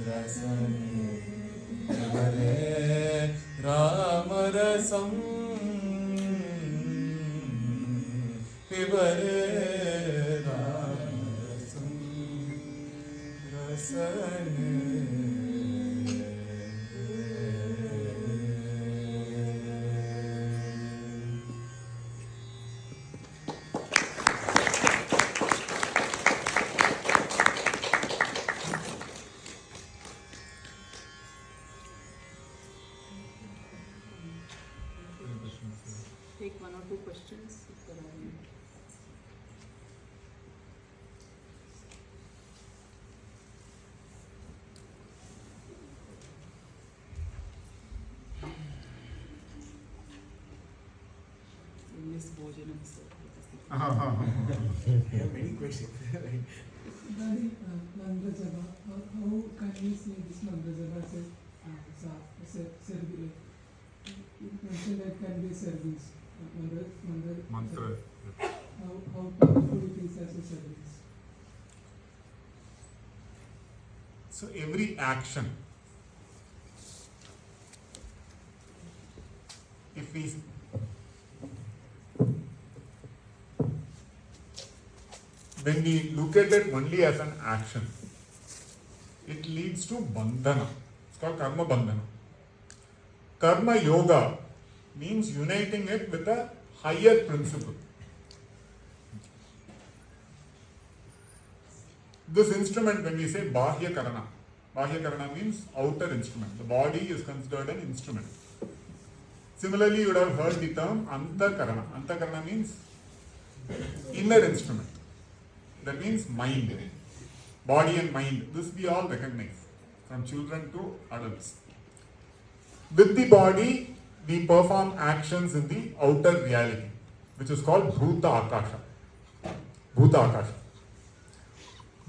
रसने पिबरे रामरसं पिबरे रामरसं रसने Take one or two questions if there are any. English Bhojanam, sir. I have many questions. Right. Daddy, Mantra Japa, how can we say this Mantra Japa service? You mentioned that can be service. Mantra. How powerful it is as a service? So every action, if we when we look at it only as an action, it leads to bandhana. It's called karma bandhana. Karma yoga means uniting it with a higher principle. This instrument, when we say bahya karana means outer instrument. The body is considered an instrument. Similarly, you would have heard the term antakarana. Antakarana means inner instrument. That means mind. Body and mind. This we all recognize from children to adults. With the body, we perform actions in the outer reality, which is called Bhuta Akasha. Bhuta Akasha.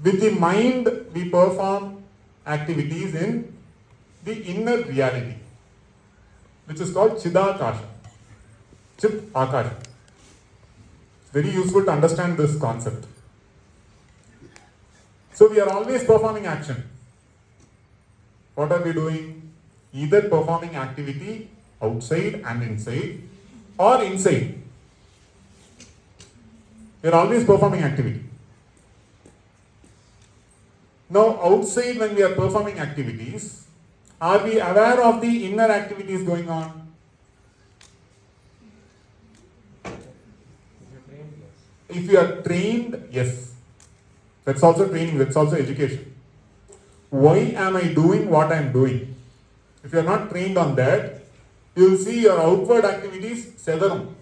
With the mind, we perform activities in the inner reality, which is called Chidakasha. Chit Akasha. It's very useful to understand this concept. So we are always performing action. What are we doing? Either performing activity outside and inside, or inside. We are always performing activity. Now, outside when we are performing activities, are we aware of the inner activities going on? If you are trained, yes. That's also training, that's also education. Why am I doing what I am doing? If you are not trained on that, you will see your outward activities severum,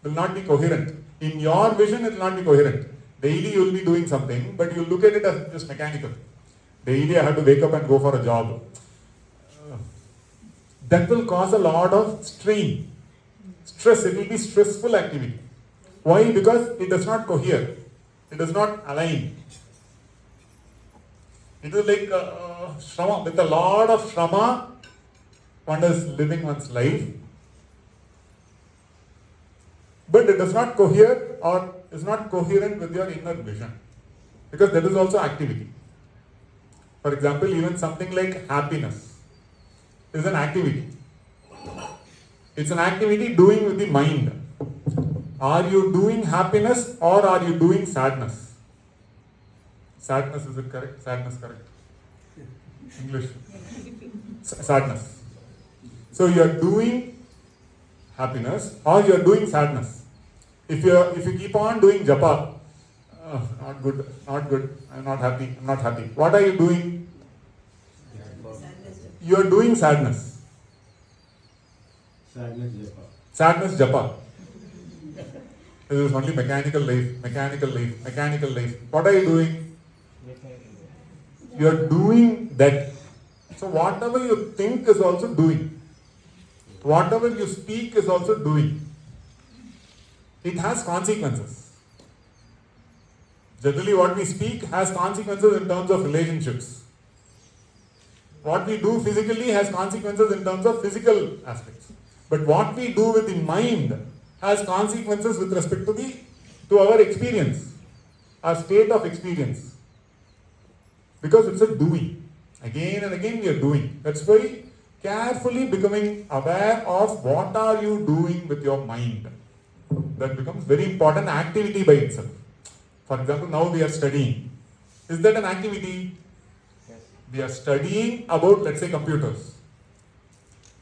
will not be coherent. In your vision, it will not be coherent. Daily you will be doing something, but you will look at it as just mechanical. Daily I have to wake up and go for a job. That will cause a lot of strain, stress. It will be stressful activity. Why? Because it does not cohere. It does not align. It is like shrama. With a lot of shrama, one is living one's life. But it does not cohere or is not coherent with your inner vision. Because that is also activity. For example, even something like happiness is an activity. It's an activity doing with the mind. Are you doing happiness or are you doing sadness? Sadness, is it correct? Sadness, correct? English. Sadness. So you are doing happiness or you are doing sadness. If you keep on doing japa, not good, I'm not happy. What are you doing? You are doing sadness. Sadness japa. This is only mechanical life. What are you doing? You are doing that. So whatever you think is also doing. Whatever you speak is also doing. It has consequences. Generally what we speak has consequences in terms of relationships. What we do physically has consequences in terms of physical aspects. But what we do with the mind has consequences with respect to our experience, our state of experience. Because it's a doing. Again and again we are doing. That's why carefully becoming aware of what are you doing with your mind. That becomes very important activity by itself. For example, now we are studying. Is that an activity? Yes. We are studying about, let's say, computers.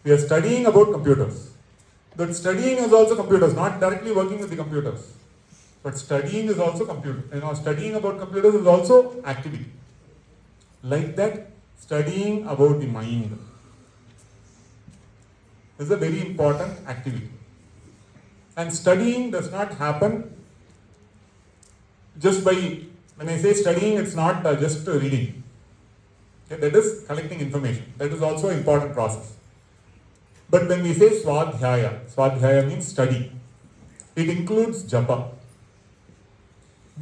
We are studying about computers. That studying is also computers, not directly working with the computers. But studying is also computer. Studying about computers is also activity. Like that, studying about the mind is a very important activity. And studying does not happen just by, when I say studying, it's not just reading. Okay, that is collecting information. That is also an important process. But when we say swadhyaya means study. It includes japa.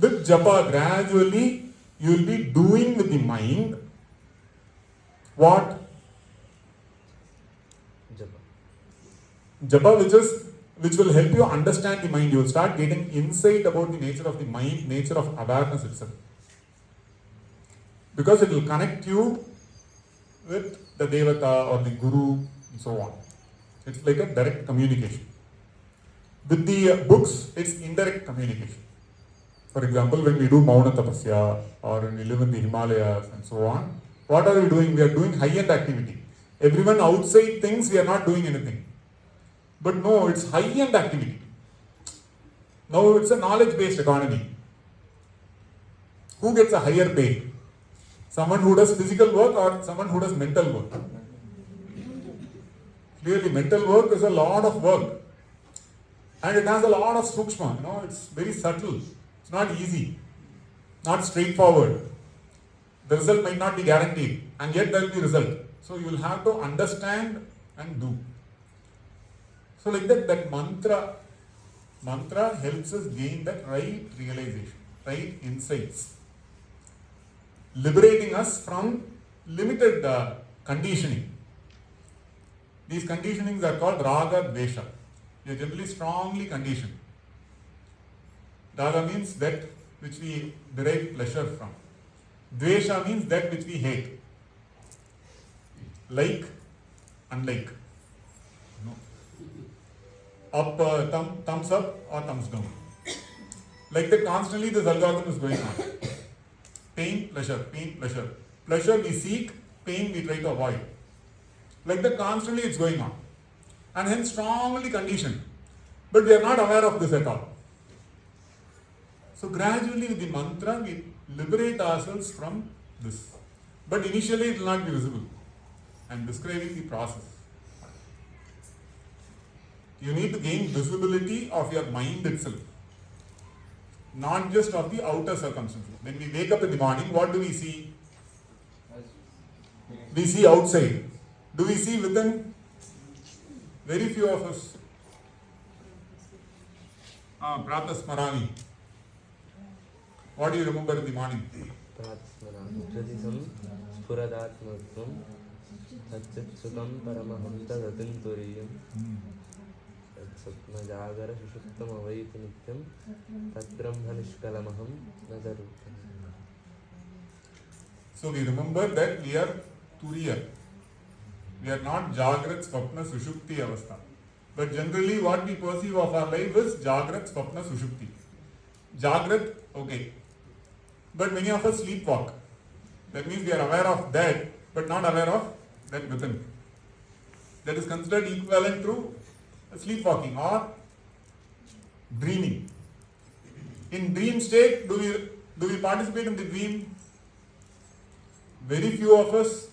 With japa, gradually you will be doing with the mind what? Japa, which will help you understand the mind. You will start getting insight about the nature of the mind, nature of awareness itself. Because it will connect you with the Devata or the Guru and so on. It's like a direct communication. With the books, it's indirect communication. For example, when we do Mauna Tapasya or when we live in the Himalayas and so on, what are we doing? We are doing high-end activity. Everyone outside thinks we are not doing anything. But no, it's high-end activity. Now it's a knowledge-based economy. Who gets a higher pay? Someone who does physical work or someone who does mental work? Clearly, mental work is a lot of work. And it has a lot of sukshma. It's very subtle. It's not easy. Not straightforward. The result might not be guaranteed. And yet there will be result. So you will have to understand and do. So like that mantra helps us gain that right realization, right insights, liberating us from limited conditioning. These conditionings are called raga, dvesha. We are generally strongly conditioned. Raga means that which we derive pleasure from. Dvesha means that which we hate. Like, unlike. Thumbs up or thumbs down. Like that constantly this algorithm is going on. Pain, pleasure, pain, pleasure. Pleasure we seek, pain we try to avoid. Like that constantly it's going on. And hence strongly conditioned. But we are not aware of this at all. So gradually with the mantra we liberate ourselves from this. But initially it will not be visible. I am describing the process. You need to gain visibility of your mind itself. Not just of the outer circumstances. When we wake up in the morning, what do we see? We see outside. Do we see within? Very few of us. Pratas Marani. What do you remember in the morning? So we remember that we are Turiya. We are not Jagrat, Swapna, Sushupti Avastha. But generally what we perceive of our life is Jagrat, Swapna, Sushupti. Jagrat, okay. But many of us sleepwalk. That means we are aware of that, but not aware of that within. That is considered equivalent to sleepwalking or dreaming. In dream state, do we participate in the dream? Very few of us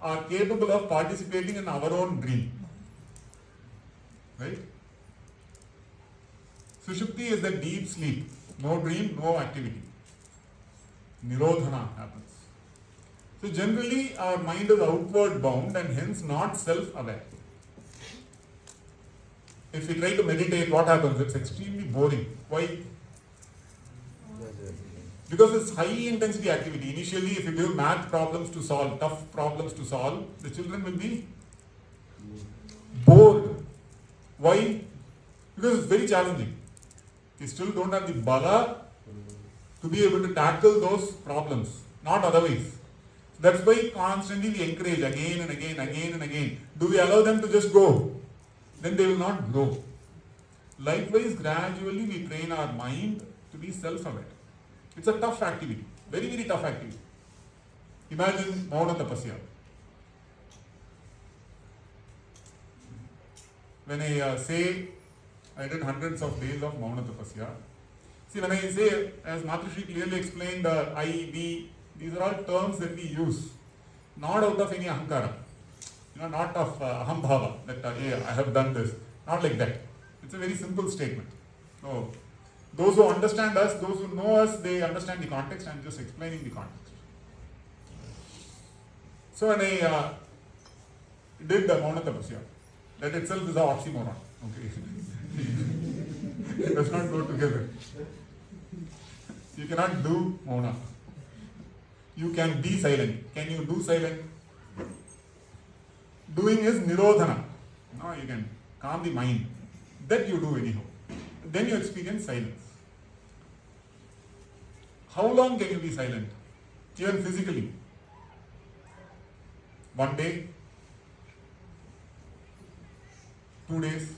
are capable of participating in our own dream. Right? Sushupti is the deep sleep. No dream, no activity. Nirodhana happens. So generally our mind is outward bound and hence not self-aware. If we try to meditate, what happens? It's extremely boring. Why? Because it's high intensity activity. Initially, if you give math problems to solve, tough problems to solve, the children will be bored. Why? Because it's very challenging. They still don't have the bala to be able to tackle those problems, not otherwise. That's why constantly we encourage again and again, again and again. Do we allow them to just go? Then they will not grow. Likewise, gradually we train our mind to be self-aware. It's a tough activity, very, very tough activity. Imagine Mauna Tapasya. When I say I did hundreds of days of Mauna Tapasya, see, when I say, as Matrushree clearly explained, I, we, these are all terms that we use, not out of any ahankara, not of ahambhava, that yeah, I have done this, not like that. It's a very simple statement. So, those who understand us, those who know us, they understand the context. I'm just explaining the context. So when I did the Mauna Tapasya, that itself is an oxymoron. Okay, it does not go together. You cannot do Mauna. You can be silent. Can you do silent? Doing is nirodhana. No, you can calm the mind. That you do anyhow. Then you experience silence. How long can you be silent? Even physically. 1 day, 2 days.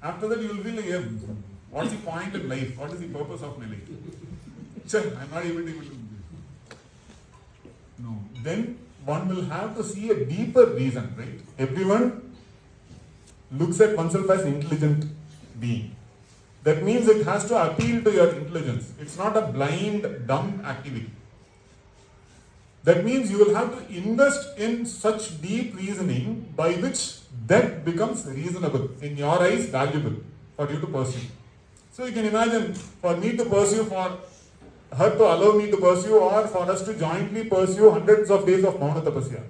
After that, you will feel like, yeah, what's the point in life? What is the purpose of my life? I'm not able to. No. Then one will have to see a deeper reason, right? Everyone looks at oneself as intelligent being. That means it has to appeal to your intelligence. It's not a blind, dumb activity. That means you will have to invest in such deep reasoning by which that becomes reasonable, in your eyes valuable for you to pursue. So you can imagine, for me to pursue, for her to allow me to pursue, or for us to jointly pursue hundreds of days of Mauna Tapasya.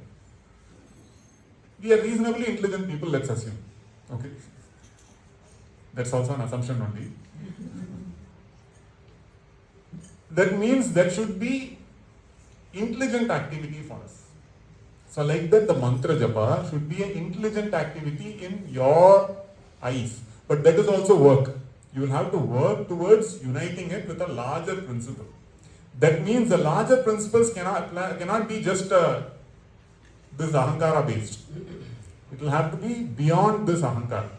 We are reasonably intelligent people, let's assume. Okay? That's also an assumption only. That means that should be intelligent activity for us. So like that, the mantra japa should be an intelligent activity in your eyes. But that is also work. You will have to work towards uniting it with a larger principle. That means the larger principles cannot be just this ahankara based. It will have to be beyond this ahankara.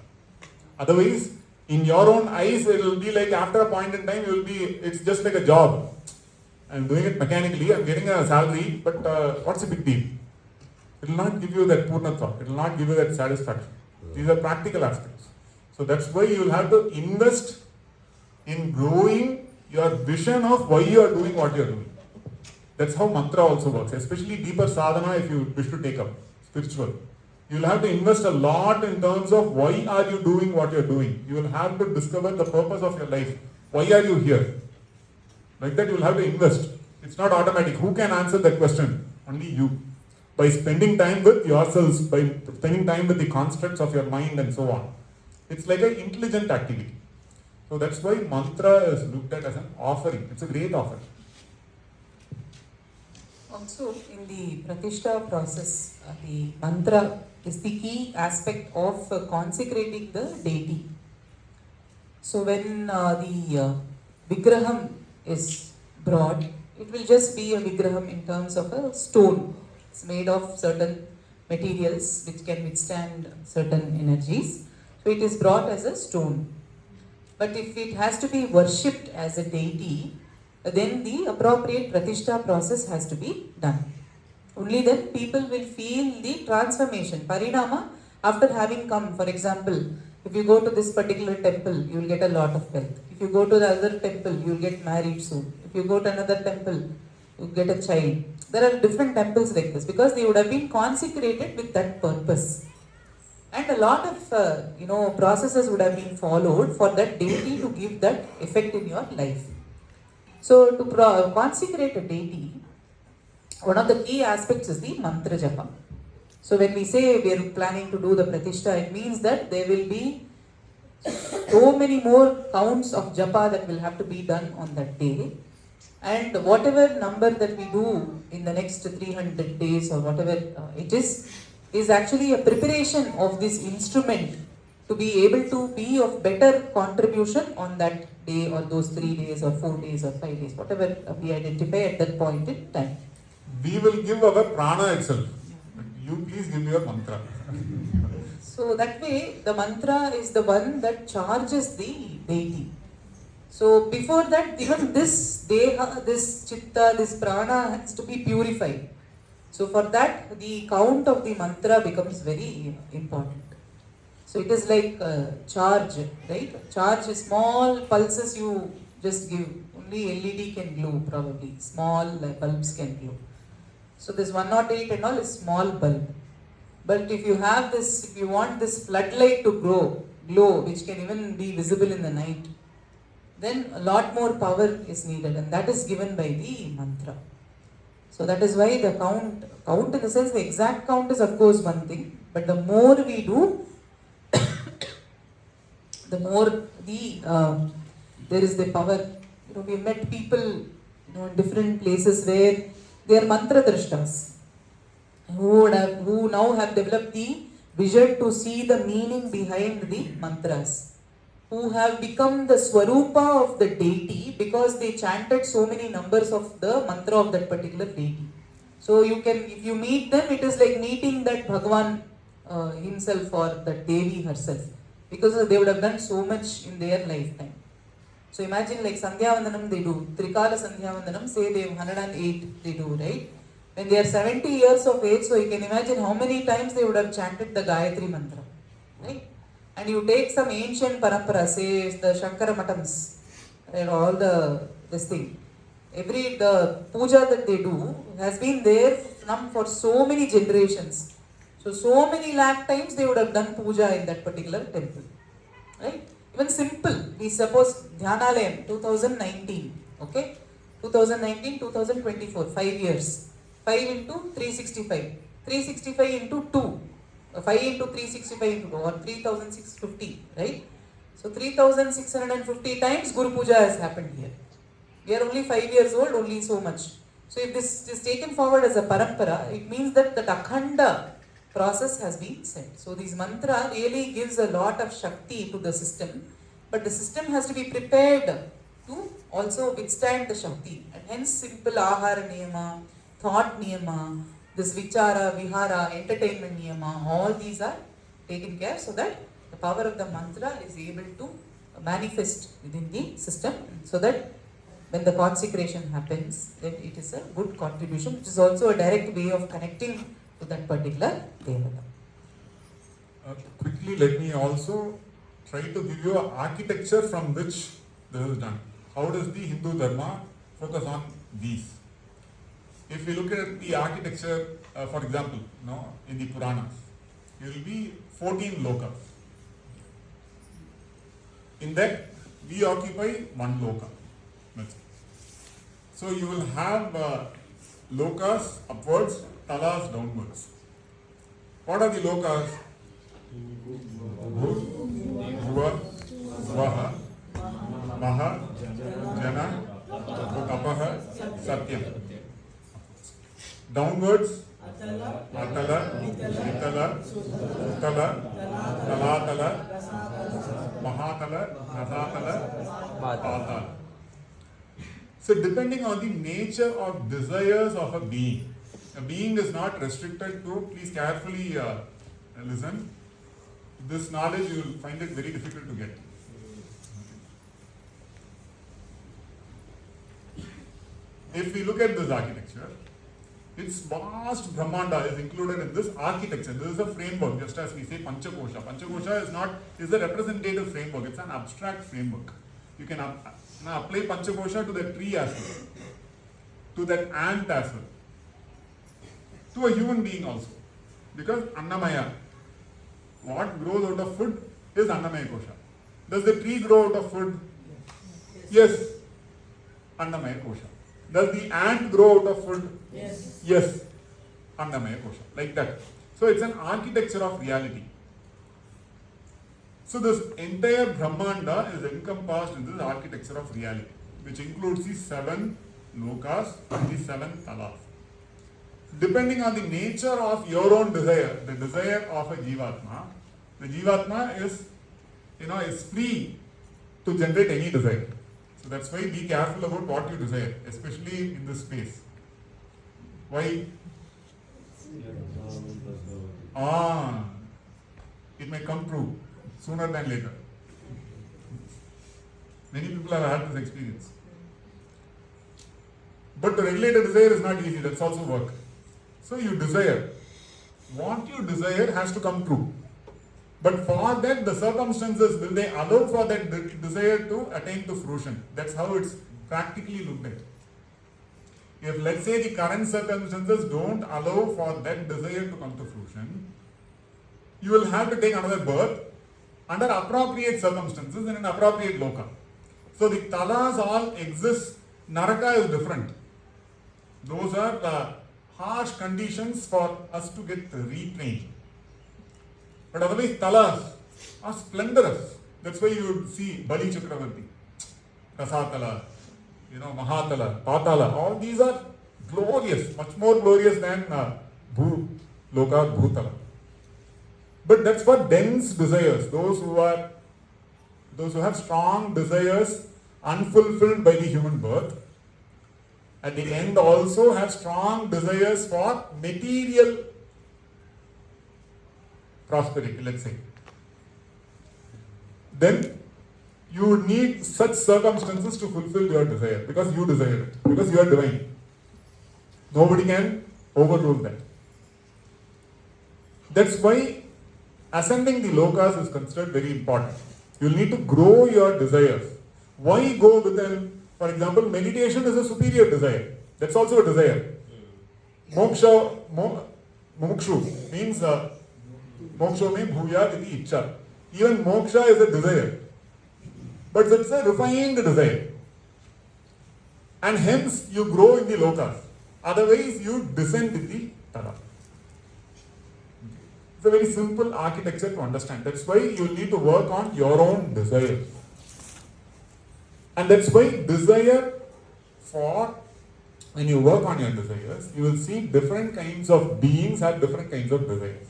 Otherwise, in your own eyes, it will be like after a point in time, it's just like a job. I'm doing it mechanically, I'm getting a salary, but what's the big deal? It will not give you that purnatva, it will not give you that satisfaction. These are practical aspects. So that's why you will have to invest in growing your vision of why you are doing what you are doing. That's how mantra also works, especially deeper sadhana if you wish to take up, spiritual. You will have to invest a lot in terms of why are you doing what you are doing. You will have to discover the purpose of your life. Why are you here? Like that you will have to invest. It's not automatic. Who can answer that question? Only you. By spending time with yourselves, by spending time with the constructs of your mind and so on. It's like an intelligent activity. So that's why mantra is looked at as an offering. It's a great offering. Also, in the Pratishtha process, the mantra is the key aspect of consecrating the deity. So when the Vigraham is brought, it will just be a Vigraham in terms of a stone. It's made of certain materials which can withstand certain energies. So it is brought as a stone. But if it has to be worshipped as a deity, then the appropriate Pratishtha process has to be done. Only then people will feel the transformation, parinama, after having come. For example, if you go to this particular temple, you will get a lot of wealth. If you go to the other temple, you will get married soon. If you go to another temple, you get a child. There are different temples like this because they would have been consecrated with that purpose. And a lot of processes would have been followed for that deity to give that effect in your life. So to consecrate a deity, one of the key aspects is the mantra japa. So when we say we are planning to do the pratishtha, it means that there will be So many more counts of japa that will have to be done on that day. And whatever number that we do in the next 300 days or whatever it is actually a preparation of this instrument to be able to be of better contribution on that day or those 3 days or 4 days or 5 days, whatever we identify at that point in time. We will give our prana itself. You please give me your mantra. So that way, the mantra is the one that charges the deity. So before that, even this deha, this chitta, this prana has to be purified. So for that, the count of the mantra becomes very important. So it is like charge, right? Charge is small pulses you just give. Only LED can glow probably. Small bulbs can glow. So this 108 and all is small bulb. But if you have this, if you want this floodlight to glow, which can even be visible in the night, then a lot more power is needed, and that is given by the mantra. So that is why the count in the sense, the exact count is of course one thing, but the more we do, the more there is the power. We met people in different places where they are mantra drashtas, who now have developed the vision to see the meaning behind the mantras, who have become the swarupa of the deity because they chanted so many numbers of the mantra of that particular deity. So you can, if you meet them, it is like meeting that Bhagavan himself or that Devi herself, because they would have done so much in their lifetime. So imagine like Sandhya Vandanam they do, Trikala Sandhya Vandanam, say they have 108 they do, right? When they are 70 years of age, so you can imagine how many times they would have chanted the Gayatri mantra, right? And you take some ancient parampara, say the Shankara Matams, and all this thing. The puja that they do has been there for so many generations. So many lakh times they would have done puja in that particular temple, right? Even simple, we suppose Dhyanalayam 2019, okay? 2019, 2024, 5 years. 5 into 365. 365 into 2. 5 into 365 into 2 or 3650, right? So 3650 times Guru Puja has happened here. We are only 5 years old, only so much. So if this is taken forward as a parampara, it means that the Akhanda process has been set. So this mantra really gives a lot of Shakti to the system, but the system has to be prepared to also withstand the Shakti. And hence simple Ahara Niyama, thought Niyama, this Vichara, Vihara, entertainment Niyama, all these are taken care so that the power of the mantra is able to manifest within the system, so that when the consecration happens, then it is a good contribution, which is also a direct way of connecting to that particular devata. Quickly, let me also try to give you an architecture from which this is done. How does the Hindu Dharma focus on these? If we look at the architecture, for example, in the Puranas, it will be 14 lokas. In that, we occupy one loka. So you will have lokas upwards, talas downwards. What are the lokas? Bhuva, Swaha, Maha, Jana, Tapaha, Satyam. Downwards, Atala, Vitala, Sutala, Talatala, Mahatala, Nathatala, Patala. So depending on the nature of desires of a being is not restricted to, please carefully listen, this knowledge you will find it very difficult to get. If we look at this architecture, its vast Brahmanda is included in this architecture. This is a framework, just as we say Panchakosha. Panchakosha is a representative framework, it's an abstract framework. You can apply Panchakosha to the tree as well, to that ant as well, to a human being also. Because Annamaya, what grows out of food is Annamaya Kosha. Does the tree grow out of food? Yes. Annamaya Kosha. Does the ant grow out of food? Yes. Yes. Annamaya Kosha. Like that. So it's an architecture of reality. So this entire Brahmanda is encompassed in this architecture of reality, which includes the 7 lokas and the 7 talas. Depending on the nature of your own desire, the desire of a jivatma, the jivatma is free to generate any desire. So that's why be careful about what you desire, especially in this space. Why? It may come true sooner than later. Many people have had this experience. But to regulate a desire is not easy, that's also work. So you desire. What you desire has to come true. But for that, the circumstances, will they allow for that desire to attain to fruition? That's how it's practically looked at. If let's say the current circumstances don't allow for that desire to come to fruition, you will have to take another birth under appropriate circumstances in an appropriate loka. So the talas all exist. Naraka is different. Those are harsh conditions for us to get retrained. But otherwise, talas are splendorous. That's why you would see Bali Chakravarti, Rasatala, Mahatala, Patala. All these are glorious, much more glorious than Loka, Bhutala. But that's for dense desires. Those who have strong desires unfulfilled by the human birth, at the end also have strong desires for material prosperity, let's say. Then you would need such circumstances to fulfill your desire, because you desire it, because you are divine. Nobody can overrule that. That's why ascending the lokas is considered very important. You'll need to grow your desires. Why go within? For example, meditation is a superior desire. That's also a desire. Mokshu means moksha means bhuya iti ichcha. Even moksha is a desire. But it's a refined desire. And hence you grow in the lokas. Otherwise you descend in the tala. It's a very simple architecture to understand. That's why you need to work on your own desires. And that's why when you work on your desires, you will see different kinds of beings have different kinds of desires.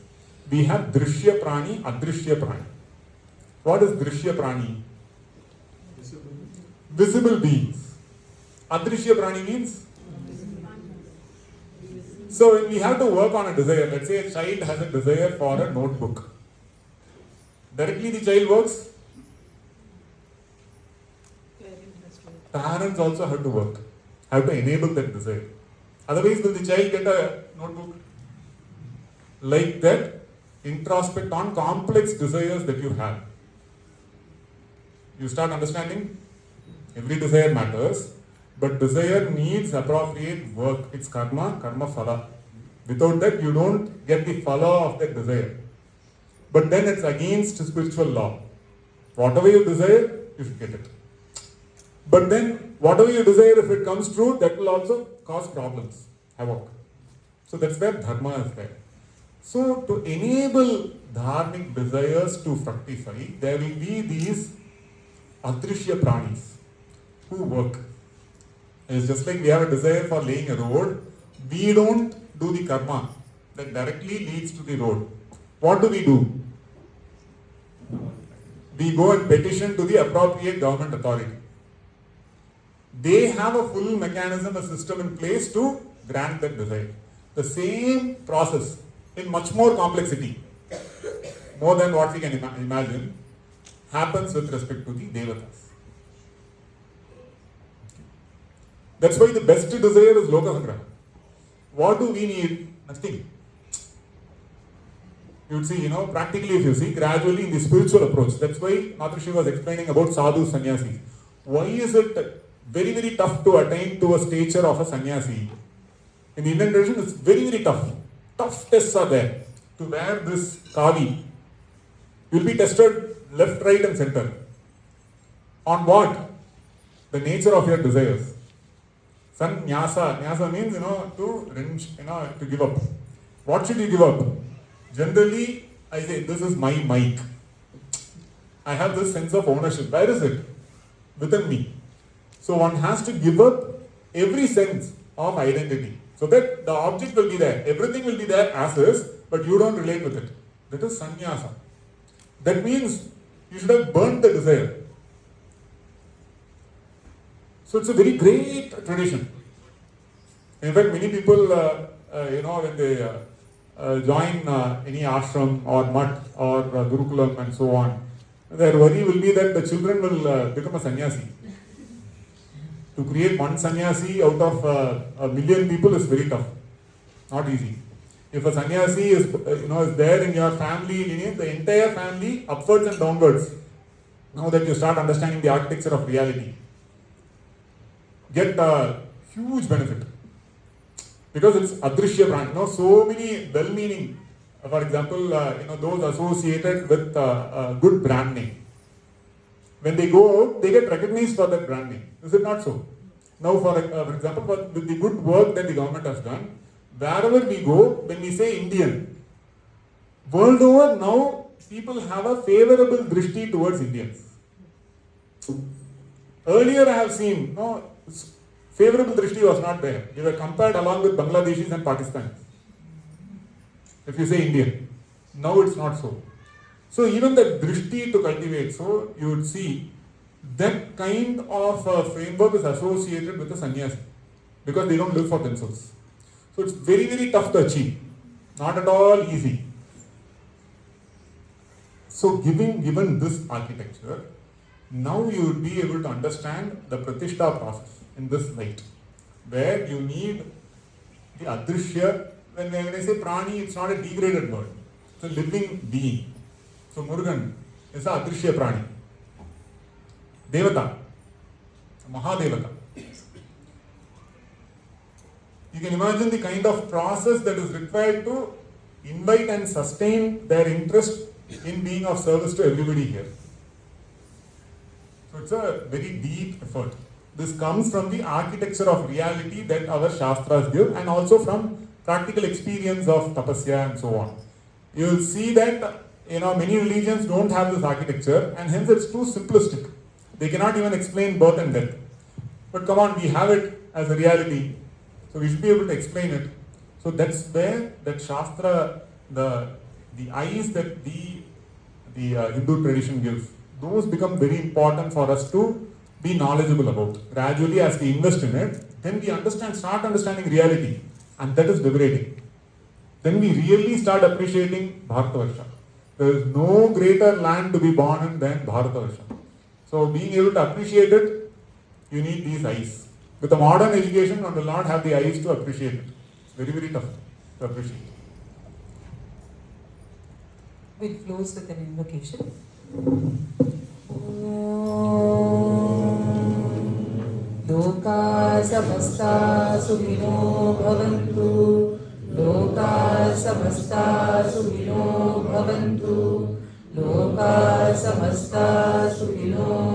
We have drishya prani, adrishya prani. What is drishya prani? Visible beings. Adrishya prani means? So when we have to work on a desire, let's say a child has a desire for a notebook. Directly the child works. Parents also have to work, have to enable that desire. Otherwise, will the child get a notebook? Like that, introspect on complex desires that you have. You start understanding every desire matters, but desire needs appropriate work. It's karma phala. Without that, you don't get the phala of that desire. But then it's against spiritual law. Whatever you desire, you should get it. But then, whatever you desire, if it comes true, that will also cause problems, havoc. So that's where dharma is there. So to enable dharmic desires to fructify, there will be these adrishya pranis who work. It's just like we have a desire for laying a road. We don't do the karma that directly leads to the road. What do? We go and petition to the appropriate government authority. They have a full mechanism, a system in place to grant that desire. The same process in much more complexity, more than what we can imagine, happens with respect to the devatas. That's why the best desire is loka sangraha. What do we need? Nothing. You would see, practically if you see, gradually in the spiritual approach. That's why Matrushree was explaining about sadhu sannyasis. Why is it very, very tough to attain to a stature of a sannyasi? In the Indian tradition, it's very, very tough. Tough tests are there. To wear this kavi, you'll be tested left, right and center. On what? The nature of your desires. Sannyasa. Nyasa means, to give up. What should you give up? Generally, I say, this is my mic. I have this sense of ownership. Where is it? Within me. So one has to give up every sense of identity. So that the object will be there. Everything will be there as is, but you don't relate with it. That is sannyasa. That means you should have burnt the desire. So it's a very great tradition. In fact, many people, when they join any ashram or mutt or gurukulam and so on, their worry will be that the children will become a sannyasi. To create one sannyasi out of a million people is very tough, not easy. If a sannyasi is there in your family lineage, the entire family, upwards and downwards, now that you start understanding the architecture of reality, get a huge benefit. Because it's adrishya prana. So many well-meaning, for example, those associated with good brand name. When they go out, they get recognized for that brand name. Is it not so? Now, for example, with the good work that the government has done, wherever we go, when we say Indian, world over now, people have a favorable drishti towards Indians. Earlier I have seen, favorable drishti was not there. They were compared along with Bangladeshis and Pakistanis. If you say Indian. Now it's not so. So even the drishti to cultivate, so you would see that kind of framework is associated with the sannyasi because they don't live for themselves. So it's very, very tough to achieve. Not at all easy. So given this architecture, now you would be able to understand the pratishtha process in this light, where you need the adrishya. When I say prani, it's not a degraded word. It's a living being. So Murugan is a adrishya prani. Devata, Mahadevata. You can imagine the kind of process that is required to invite and sustain their interest in being of service to everybody here. So it's a very deep effort. This comes from the architecture of reality that our Shastras give and also from practical experience of tapasya and so on. You will see that many religions don't have this architecture and hence it's too simplistic. They cannot even explain birth and death. But come on, we have it as a reality. So we should be able to explain it. So that's where that Shastra, the eyes that the Hindu tradition gives, those become very important for us to be knowledgeable about. Gradually, as we invest in it, then we start understanding reality, and that is liberating. Then we really start appreciating Bharatavarsha. There is no greater land to be born in than Bharatavarsha. So being able to appreciate it, you need these eyes. With a modern education, one will not have the eyes to appreciate it. It's very, very tough to appreciate. We'll close with an invocation. Loka samasta sukhino bhavantu. Loka samasta sukhino bhavantu. Loka samasta sukhino